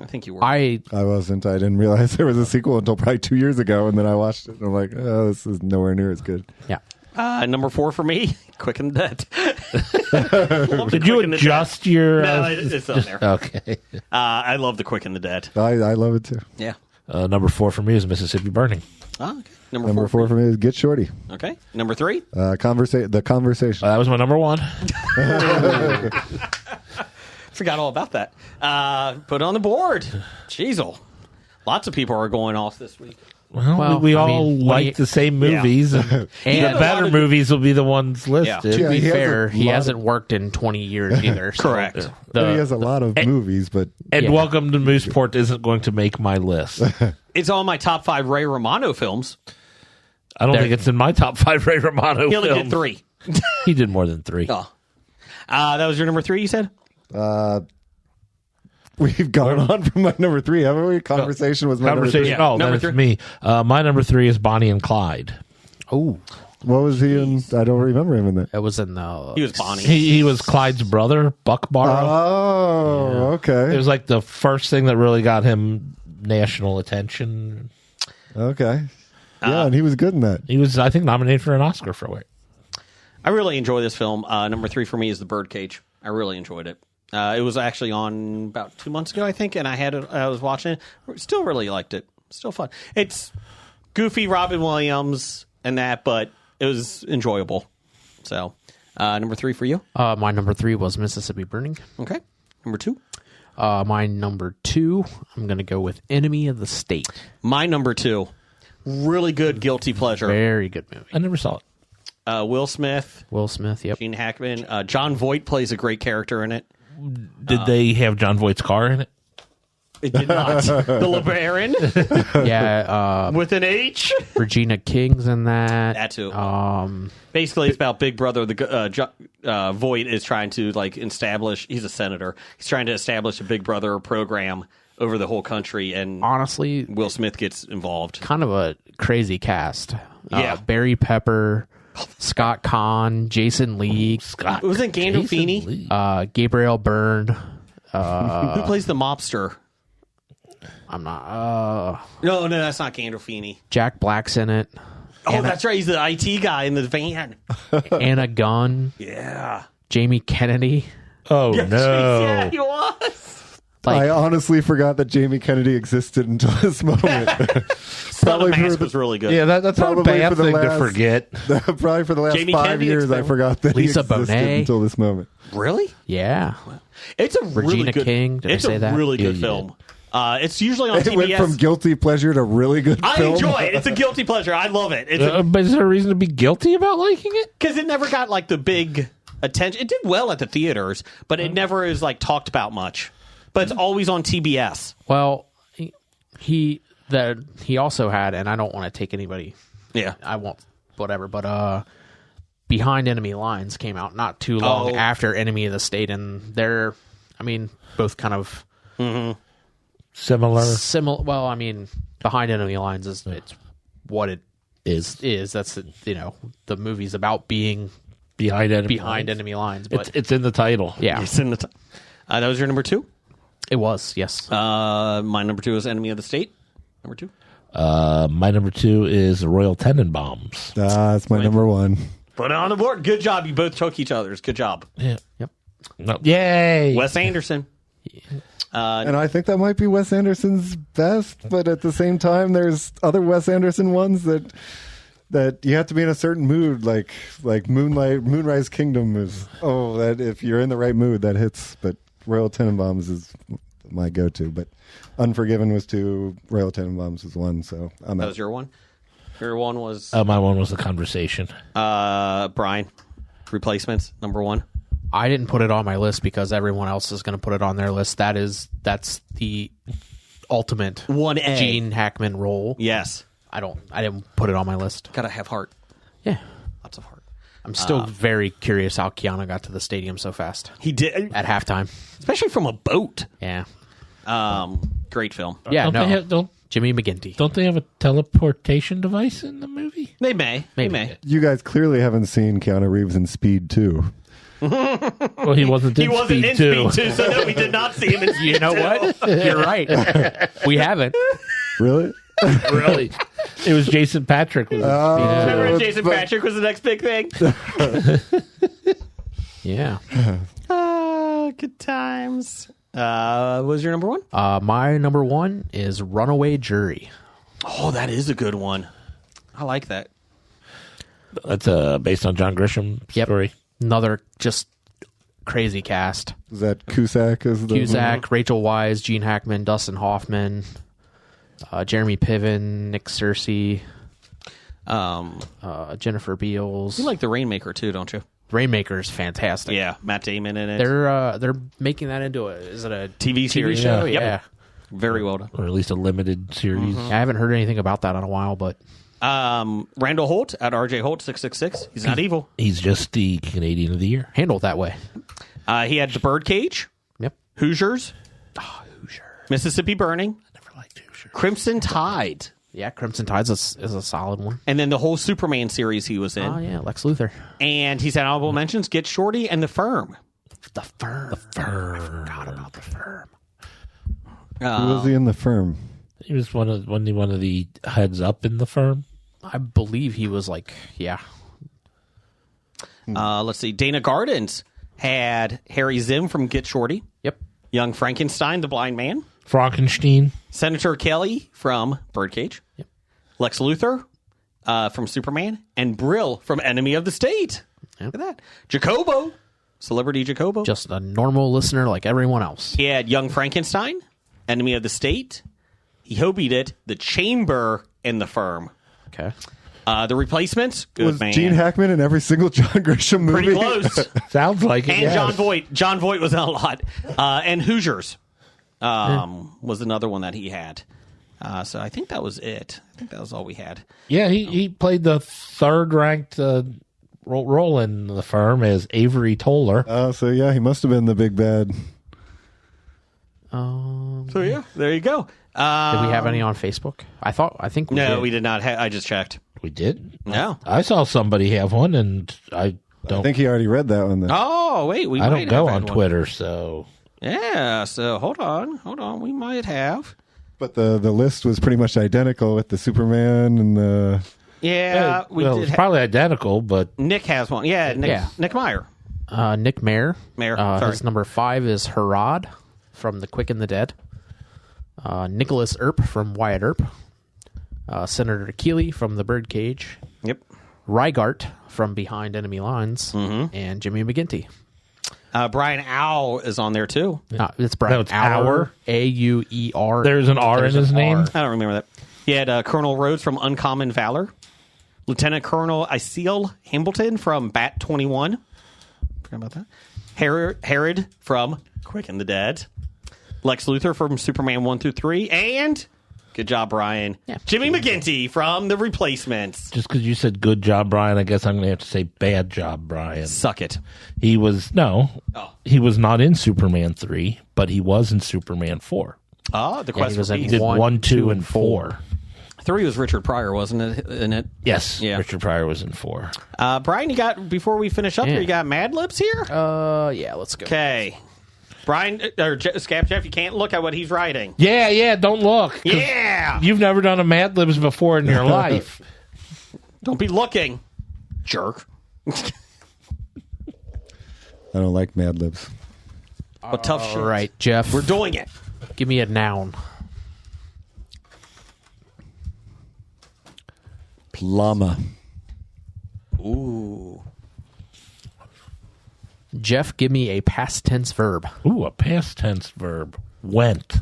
I think you were. I wasn't. I didn't realize there was a sequel until probably 2 years ago, and then I watched it, and I'm like, oh, this is nowhere near as good. Yeah. Number 4 for me, Quick and the Dead. Did you adjust your? No, it's on there. Okay. I love the Quick and the Dead. I love it too. Yeah. Number 4 for me is Mississippi Burning. Oh, okay. Number 4 for me is Get Shorty. Okay. Number 3. The Conversation. That was my number 1. Forgot all about that. Put it on the board. Jeez, lots of people are going off this week. Well, we all like the same movies, and the better movies will be the ones listed. To be he has fair, a he lot hasn't worked in 20 years either. So Correct. He has a lot of movies, but And Yeah. Welcome to Mooseport isn't going to make my list. It's on my top 5 Ray Romano films. I don't think it's in my top 5 Ray Romano He only films. did 3. He did more than 3. Oh. That was your number 3, you said? we've gone on from my number 3, haven't we? Conversation was my Conversation. Yeah, Oh, number then it's 3. me. My number 3 is Bonnie and Clyde. Oh, number 3. What was he in? I don't remember him in that. it was in the. He was Bonnie. He was Clyde's brother, Buck Barrow. Oh, okay. It was like the first thing that really got him national attention. Okay. Yeah, and he was good in that. He was, I think, nominated for an Oscar for it. I really enjoy this film. Number 3 for me is The Birdcage. I really enjoyed it. It was actually on about 2 months ago, I think, and I was watching it. Still really liked it. Still fun. It's goofy Robin Williams and that, but it was enjoyable. So, number 3 for you. My number 3 was Mississippi Burning. Okay. Number 2. My number 2, I'm going to go with Enemy of the State. My number 2. Really good guilty pleasure. Very good movie. I never saw it. Will Smith, Will Smith, yep. Gene Hackman. John Voight plays a great character in it. Did they have John Voight's car in it? It did not. The LeBaron Yeah, with an H. Regina King's in that. That too. Um, Basically, it's about Big Brother. Voight is trying to establish. He's a senator. He's trying to establish a Big Brother program over the whole country, and honestly, Will Smith gets involved. kind of a crazy cast. Yeah. Barry Pepper, Scott Conn, Jason Lee, Scott. Wasn't Gandolfini? Gabriel Byrne. Who plays the mobster? I'm not. No, that's not Gandolfini. Jack Black's in it. Oh, that's right. He's the IT guy in the van. Anna Gunn, Yeah. Jamie Kennedy. Oh, Yeah, no. he was. I honestly forgot that Jamie Kennedy existed until this moment. Son of Mask was really good. Yeah, that's not a Probably bad for the thing to last- forget. Probably for the last Jamie 5 Kennedy years, I experiment. forgot that Lisa he existed Bonet. until this moment. Really? Yeah. It's a really Regina good. King, did I it's say a that? really good you film. It's usually on It TBS. went from guilty pleasure to really good I film. enjoy it. It's a guilty pleasure. I love it. It's But is there a reason to be guilty about liking it? because it never got like the big attention. It did well at the theaters, but it never is like talked about much. But it's always on TBS. Well, he also had, and I don't want to take anybody. Yeah. I won't. Whatever. But Behind Enemy Lines came out not too long after Enemy of the State, and they're, I mean, both kind of Similar similar. Well, I mean, Behind Enemy Lines is it's what it is is. That's the movie's about being behind enemy behind lines. enemy lines. But It's in the title. yeah, It's in the. That was your number 2. it was. Yes. My number 2 is Enemy of the State. Number 2. My number 2 is Royal Tenenbaums. That's my number 1. Put it on the board. Good job. You both took each other's. Good job. Yeah. Yep. No. Yay! Wes Anderson. And I think that might be Wes Anderson's best, but at the same time, there's other Wes Anderson ones that you have to be in a certain mood, like Moonrise Kingdom is. Oh, that if you're in the right mood, that hits. But Royal Tenenbaums is my go-to. But Unforgiven was 2, Royal Tenenbaums was 1. So I'm That out. was your one. Your one was My one was The Conversation. Brian. Replacements. Number 1. I didn't put it on my list because everyone else is going to put it on their list. That's the ultimate 1A. Gene Hackman role. Yes. I didn't put it on my list. Gotta have heart. Yeah. Lots of heart. I'm still very curious how Keanu got to the stadium so fast He did, at halftime. especially from a boat. Yeah. Great film. Yeah. Don't Jimmy McGinty. don't they have a teleportation device in the movie? They may. Maybe. They may. You guys clearly haven't seen Keanu Reeves in Speed 2. Well, he wasn't in He wasn't Speed in 2. Speed 2, so no, we did not see him in Speed You know 2. what? You're right. We haven't. Really? Really? It was Jason Patrick. Was Remember Jason Patrick was the next big thing? Yeah. Good times. What was your number 1? My number 1 is Runaway Jury. Oh, that is a good one. I like that. That's based on John Grisham story. Another just crazy cast. Is that Cusack? Cusack, Rachel Weisz, Gene Hackman, Dustin Hoffman, Jeremy Piven, Nick Searcy, Jennifer Beals. You like the Rainmaker too, don't you? Rainmaker's fantastic. Yeah, Matt Damon in it. They're making that into a TV series. show. Yep. Yeah. Very well done. Or at least a limited series. I haven't heard anything about that in a while, but Randall Holt at RJ Holt 666. He's not evil. He's just the Canadian of the Year. handled that way. He had The Birdcage, Yep. Hoosiers, Hoosier. Mississippi Burning, Never liked Hoosier. Crimson Tide, Yeah, Crimson Tides is a solid one. and then the whole Superman series he was in. Oh yeah, Lex Luthor. And he's had honorable mentions: Get Shorty and The Firm. The Firm. I forgot about The Firm. Who was he in The Firm? He was one of the heads up in the firm. I believe he was Let's see. Dana Gardens had Harry Zim from Get Shorty, Yep. Young Frankenstein, The Blind Man, Frankenstein. Senator Kelly from Birdcage, Lex Luthor from Superman, and Brill from Enemy of the State. Look at that. Jacobo, Celebrity Jacobo. Just a normal listener like everyone else. He had Young Frankenstein, Enemy of the State. He hobied it, The Chamber, and The Firm. Okay. The Replacements, good Was man. Gene Hackman in every single John Grisham movie? Pretty close. Sounds like it. And yes. John Voight. John Voight was in a lot. And Hoosiers was another one that he had. So I think that was it. I think that was all we had. Yeah, he played the third ranked role in the firm as Avery Toller. Oh, so yeah, he must have been the big bad. So yeah, there you go. Did we have any on Facebook? I think we No, did. we did not. I just checked. We did. No. I saw somebody have one, and I don't. I think he already read that one. Then. Oh wait, we. I might don't go have on had one. Twitter, so Yeah. So hold on. We might have. But the list was pretty much identical with the Superman and the. Yeah, we well, did. it's probably identical, but Nick has one. Yeah, Nick. Yeah. Nick Meyer. Nick Mayer. Mayer, sorry. His number 5 is Harad from The Quick and the Dead. Nicholas Earp from Wyatt Earp. Senator Keeley from The Birdcage. Yep. Rygart from Behind Enemy Lines. And Jimmy McGinty. Brian Au is on there too. It's Brian No, it's Auer. Auer. A-U-E-R. There's an R in his name. I don't remember that. He had Colonel Rhodes from Uncommon Valor. Lieutenant Colonel Iseal Hambleton from Bat 21. Forgot about that. Herod from Quick and the Dead. Lex Luthor from Superman 1 through 3. And, good job, Brian, Jimmy McGinty from The Replacements. Just because you said good job, Brian, I guess I'm going to have to say bad job, Brian. Suck it. He was he was not in Superman 3, but he was in Superman 4. The Quest he was for in Peace. He did 1, 2, and 4. 3 was Richard Pryor, wasn't it? In it? Yes, Yeah. Richard Pryor was in 4. Brian, you got, before we finish up here, you got Mad Libs here? Yeah, let's go. Okay. Brian, or Scap Jeff, you can't look at what he's writing. Yeah, don't look. 'cause Yeah! You've never done a Mad Libs before in your life. Don't be looking, jerk. I don't like Mad Libs. But tough shit. All right, Jeff. We're doing it. Give me a noun. Llama. Ooh. Jeff, give me a past tense verb. Ooh, a past tense verb. Went.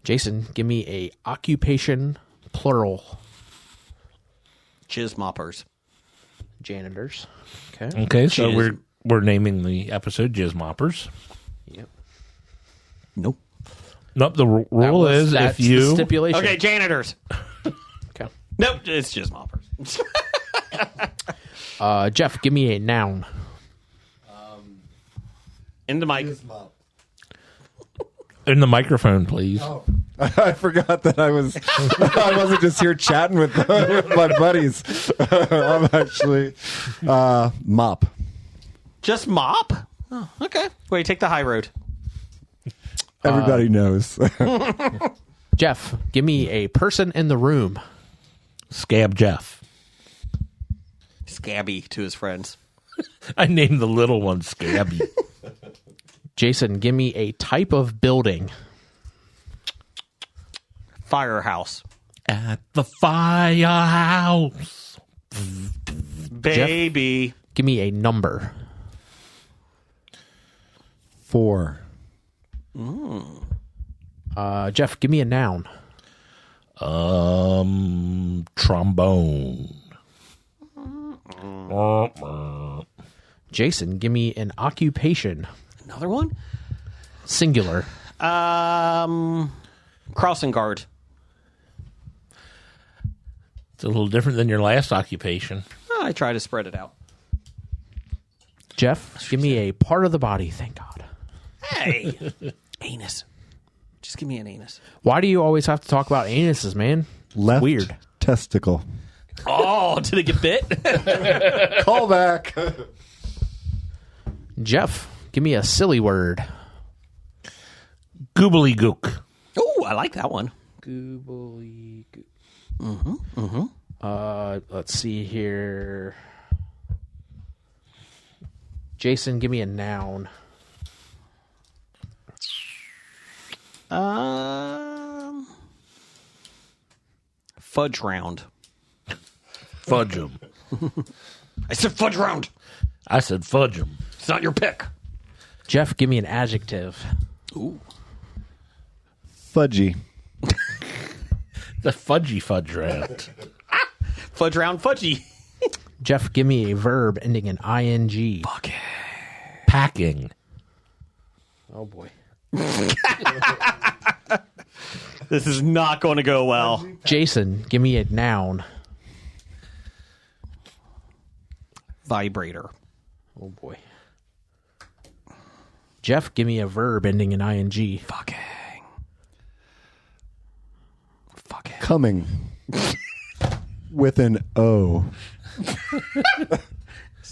Jason, give me a occupation plural. Jizz moppers. Janitors. Okay. Okay, so Jizz. we're naming the episode Jizz Moppers. Yep. Nope. Nope, the rule is That's if you... the stipulation. Okay, janitors. Okay. Nope, it's Jizz moppers. Jeff, give me a noun. In the mic. In the microphone, please. I forgot that I wasn't just here chatting with my buddies. I'm actually mop. Just mop? Oh, okay. Wait, take the high road. Everybody knows. Jeff, give me a person in the room. Scab Jeff. Scabby to his friends. I named the little one Scabby. Jason, give me a type of building. Firehouse. At the firehouse. Baby. Give me a number. 4. Jeff, give me a noun. Trombone. Jason, give me an occupation. Another one? Singular. Crossing guard. It's a little different than your last occupation. Oh, I try to spread it out. Jeff, give me a part of the body, thank God. Hey. Anus. Just give me an anus. Why do you always have to talk about anuses, man? Left Weird. testicle. Oh, did it get bit? Call back. Jeff, give me a silly word. Goobly-gook. Oh, I like that one. Let's see here. Jason, give me a noun. Fudge round. Fudge 'em. I said fudge round. I said fudge 'em. It's not your pick. Jeff, give me an adjective. Ooh. Fudgy. The fudgy fudge round. Fudge round fudgy. Jeff, give me a verb ending in ing. Packing. Oh boy. This is not going to go well. Jason, give me a noun. Vibrator. Oh boy. Jeff, give me a verb ending in ing. Fucking. Coming. With an O.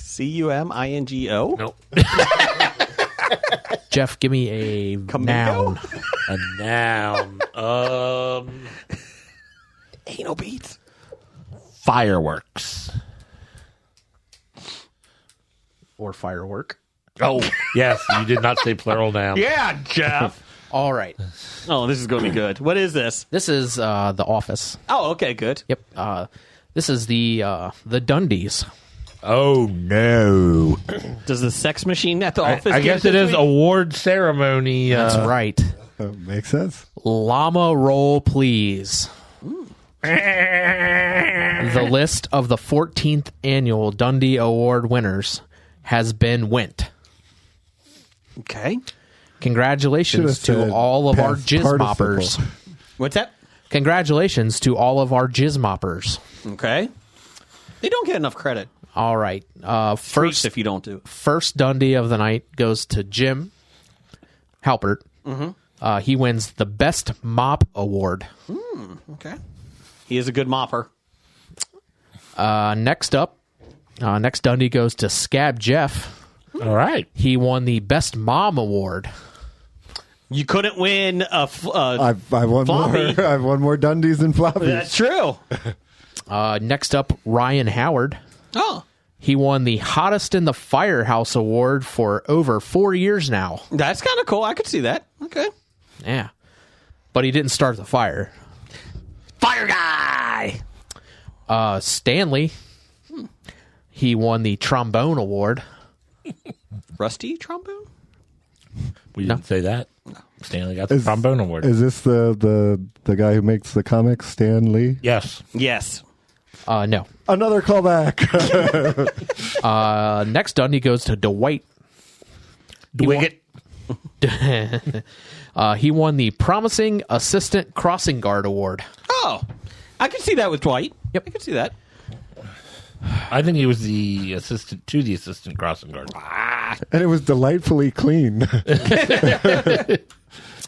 Cumingo? Nope. Jeff, give me a noun. A noun. Anal beats. Fireworks. or firework. Oh, yes, you did not say plural noun. Yeah, Jeff. All right. Oh, this is going to be good. What is this? This is The Office. Oh, okay, good. Yep. This is the Dundies. Oh, no. Does the sex machine at the office? I guess it is award ceremony. That's right. Makes sense. Llama roll, please. The list of the 14th annual Dundee Award winners has been went. Okay. Congratulations Should've to all of our past jizz participle. moppers. What's that? Congratulations to all of our jizz moppers. Okay. They don't get enough credit. All right. First, First if you don't do it. first Dundee of the night goes to Jim Halpert. He wins the Best Mop Award. Okay. He is a good mopper. Next up, next Dundee goes to Scab Jeff. All right. He won the Best Mom Award. You couldn't win a. I've won Floppy. more. I've won more Dundies than floppies. That's true. Next up, Ryan Howard. Oh, He won the Hottest in the Firehouse Award for over 4 years now. that's kind of cool. I could see that. Okay. Yeah. But he didn't start the fire. Fire guy. Stanley. He won the Trombone Award. Rusty trombone? We didn't say that. Stanley got the trombone award. Is this the guy who makes the comics, Stan Lee? Yes. Yes. No. Another callback. Next Dundee goes to Dwight. Dwight. He won the Promising Assistant Crossing Guard Award. Oh, I could see that with Dwight. Yep. I could see that. I think he was the assistant to the assistant crossing guard. And it was delightfully clean.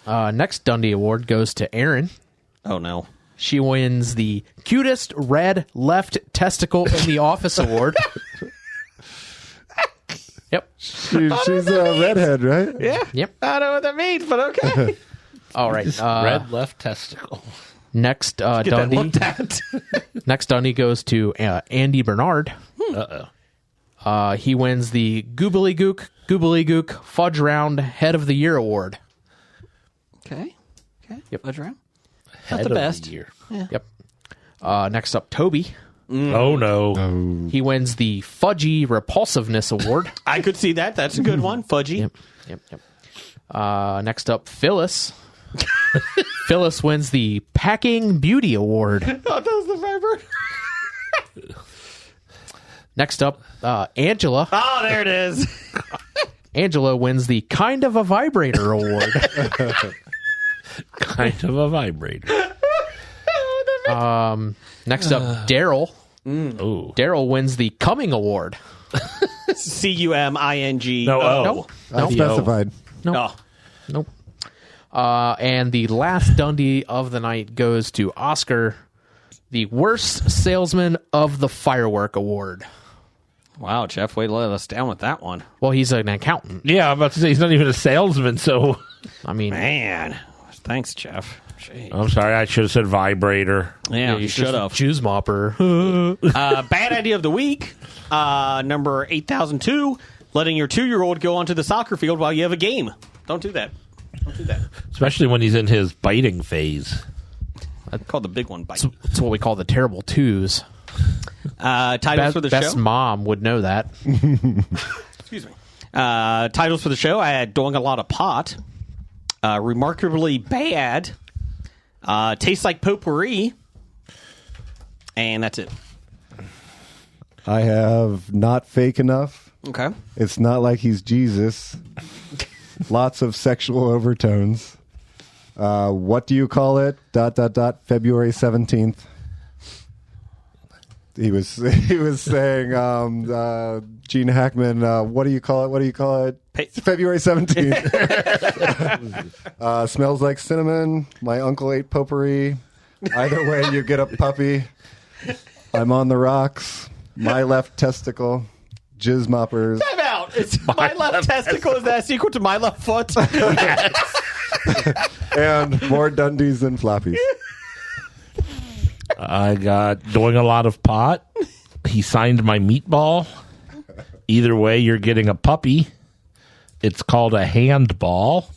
Next Dundee Award goes to Erin. Oh, no. She wins the Cutest Red Left Testicle in the Office Award. Yep. She's a redhead, right? Yeah. Yep. I don't know what that means, but okay. All right. Red left testicle. Next Get that Dundee. looked at. Next Dundee goes to Andy Bernard. He wins the Goobly Gook Fudge Round Head of the Year Award. Okay. Yep. That's right. Head the of best. year. Yep. Next up, Toby. Oh, no. He wins the Fudgy Repulsiveness Award. I could see that. That's a good one. Fudgy. Yep. Next up, Phyllis. Phyllis wins the Packing Beauty Award. Oh, that was the viper. Next up, Angela. Oh, there it is. Angela wins the Kind of a Vibrator Award. Kind of a vibrator. Next up, Daryl. Oh. Daryl wins the Coming Award. CUMING. No, oh. Nope. Not specified. Oh. Nope. And the last Dundee of the night goes to Oscar, the Worst Salesman of the Firework Award. Wow, Jeff, way to let us down with that one. Well, he's an accountant. Yeah, I'm about to say he's not even a salesman, so. I mean, Man. Thanks, Jeff. Jeez. I'm sorry, I should have said vibrator. Yeah, you should have. Juice mopper. Bad idea of the week. Number 8002. Letting your 2-year-old go onto the soccer field while you have a game. Don't do that. Don't do that. Especially when he's in his biting phase. I call the big one bite. That's what we call the terrible twos. Titles for the Best show. mom would know that. Excuse me. Titles for the show. I had Doing a Lot of Pot. Remarkably Bad. Tastes Like Potpourri. And that's it. I have Not Fake Enough. Okay. It's Not Like He's Jesus. Lots of sexual overtones. What do you call it? ... February 17th. He was saying, Gene Hackman, what do you call it? What do you call it? February 17th. Smells like cinnamon. My uncle ate potpourri. Either way, you get a puppy. I'm on the rocks. My left testicle. Jizz moppers. Time out. It's my left testicle. Is that equal to my left foot? And more Dundies than floppies. I got Doing a Lot of Pot. He signed my meatball. Either way, you're getting a puppy. It's called a handball.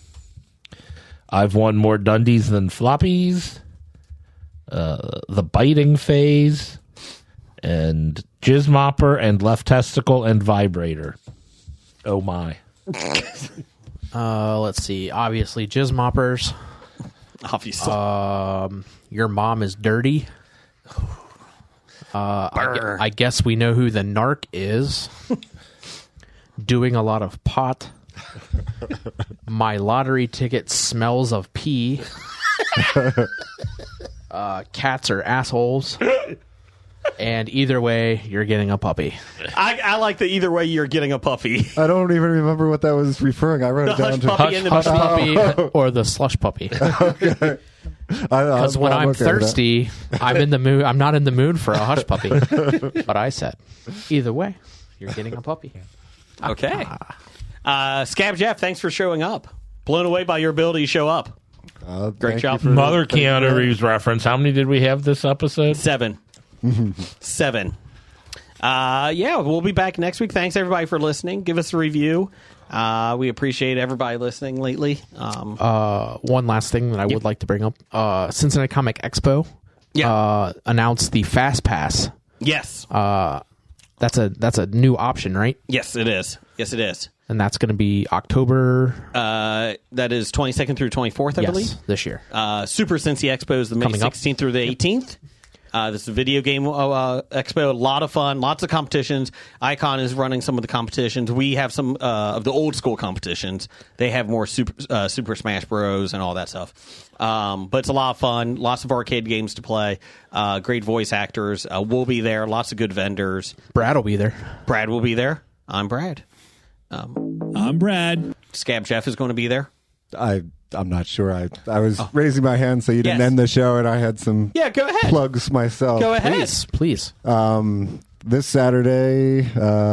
I've won more Dundies than floppies. The biting phase. And jizz mopper and left testicle and vibrator. Oh my. Let's see. Obviously, jizz moppers. Obviously. Your mom is dirty. I guess we know who the narc is. Doing a lot of pot. My lottery ticket smells of pee. Cats are assholes. And either way, you're getting a puppy. I like the either way you're getting a puppy. I don't even remember what that was referring. I wrote it down to Hush puppy or the slush puppy. Because when I'm thirsty, I'm in the mood. I'm not in the mood for a hush puppy. But I said, either way, you're getting a puppy. Okay. Scab Jeff, thanks for showing up. Blown away by your ability to show up. Great job. Mother Keanu Reeves reference. How many did we have this episode? 7. 7. Yeah, we'll be back next week. Thanks everybody for listening. Give us a review. We appreciate everybody listening lately. One last thing that I would like to bring up: Cincinnati Comic Expo announced the Fast Pass. Yes, that's a new option, right? Yes, it is. Yes, it is. And that's going to be October. That is 22nd through 24th, I believe, this year. Super Cincy Expo is the May 16th through the 18th. This is a video game expo. A lot of fun, lots of competitions. Icon is running some of the competitions. We have some of the old school competitions. They have more Super Smash Bros. And all that stuff. But it's a lot of fun. Lots of arcade games to play. Great voice actors. We'll be there. Lots of good vendors. Brad will be there. Brad will be there. I'm Brad. I'm Brad. Scab Jeff is going to be there. I'm not sure. I was raising my hand so you didn't end the show, and I had some go ahead. plugs myself. Go ahead. Please. This Saturday,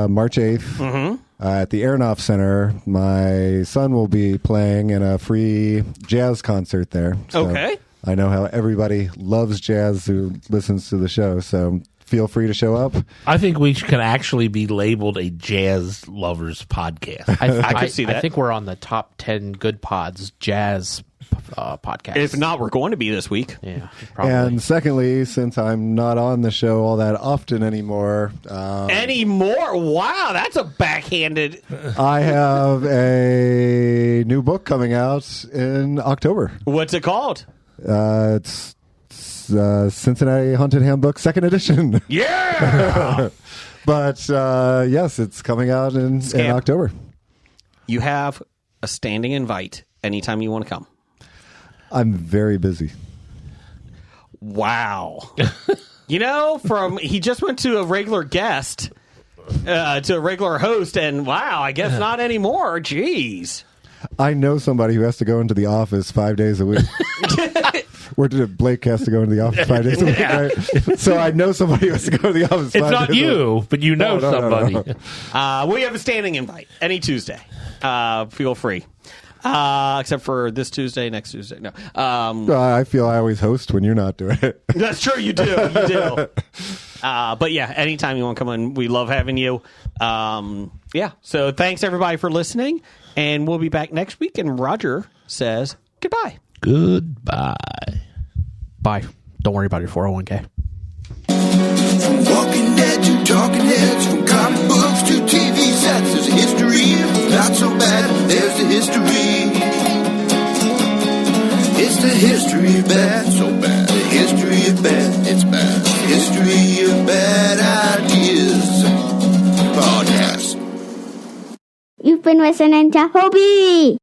March 8th, at the Aronoff Center, my son will be playing in a free jazz concert there. So okay. I know how everybody loves jazz who listens to the show, so feel free to show up. I think we can actually be labeled a jazz lovers podcast. I can see that. I think we're on the top 10 good pods jazz podcast. If not, we're going to be this week. Yeah, probably. And secondly, since I'm not on the show all that often anymore. Anymore? Wow, that's a backhanded. I have a new book coming out in October. What's it called? It's Cincinnati Haunted Handbook 2nd edition. Yeah! But yes, it's coming out in October. You have a standing invite anytime you want to come. I'm very busy. Wow. He just went to a regular guest, to a regular host, and wow, I guess not anymore. Jeez. I know somebody who has to go into the office 5 days a week. Where did Blake has to go into the office 5 days a week, right? So I know somebody who has to go to the office 5 days a week. It's not you, but you know somebody. We have a standing invite any Tuesday. Feel free. Except for this Tuesday, next Tuesday. No. I feel I always host when you're not doing it. That's true. You do. You do. But yeah, anytime you want to come in, we love having you. Yeah. So thanks everybody for listening, and we'll be back next week. And Roger says goodbye. Goodbye. Bye. Don't worry about your 401k. From Walking Dead to Talking Heads, from comic books to TV sets, there's a history. Not so bad, there's the history. It's the history of bad, so bad. The history of bad, it's bad. The history of bad ideas. Podcast. You've been listening to Hobie.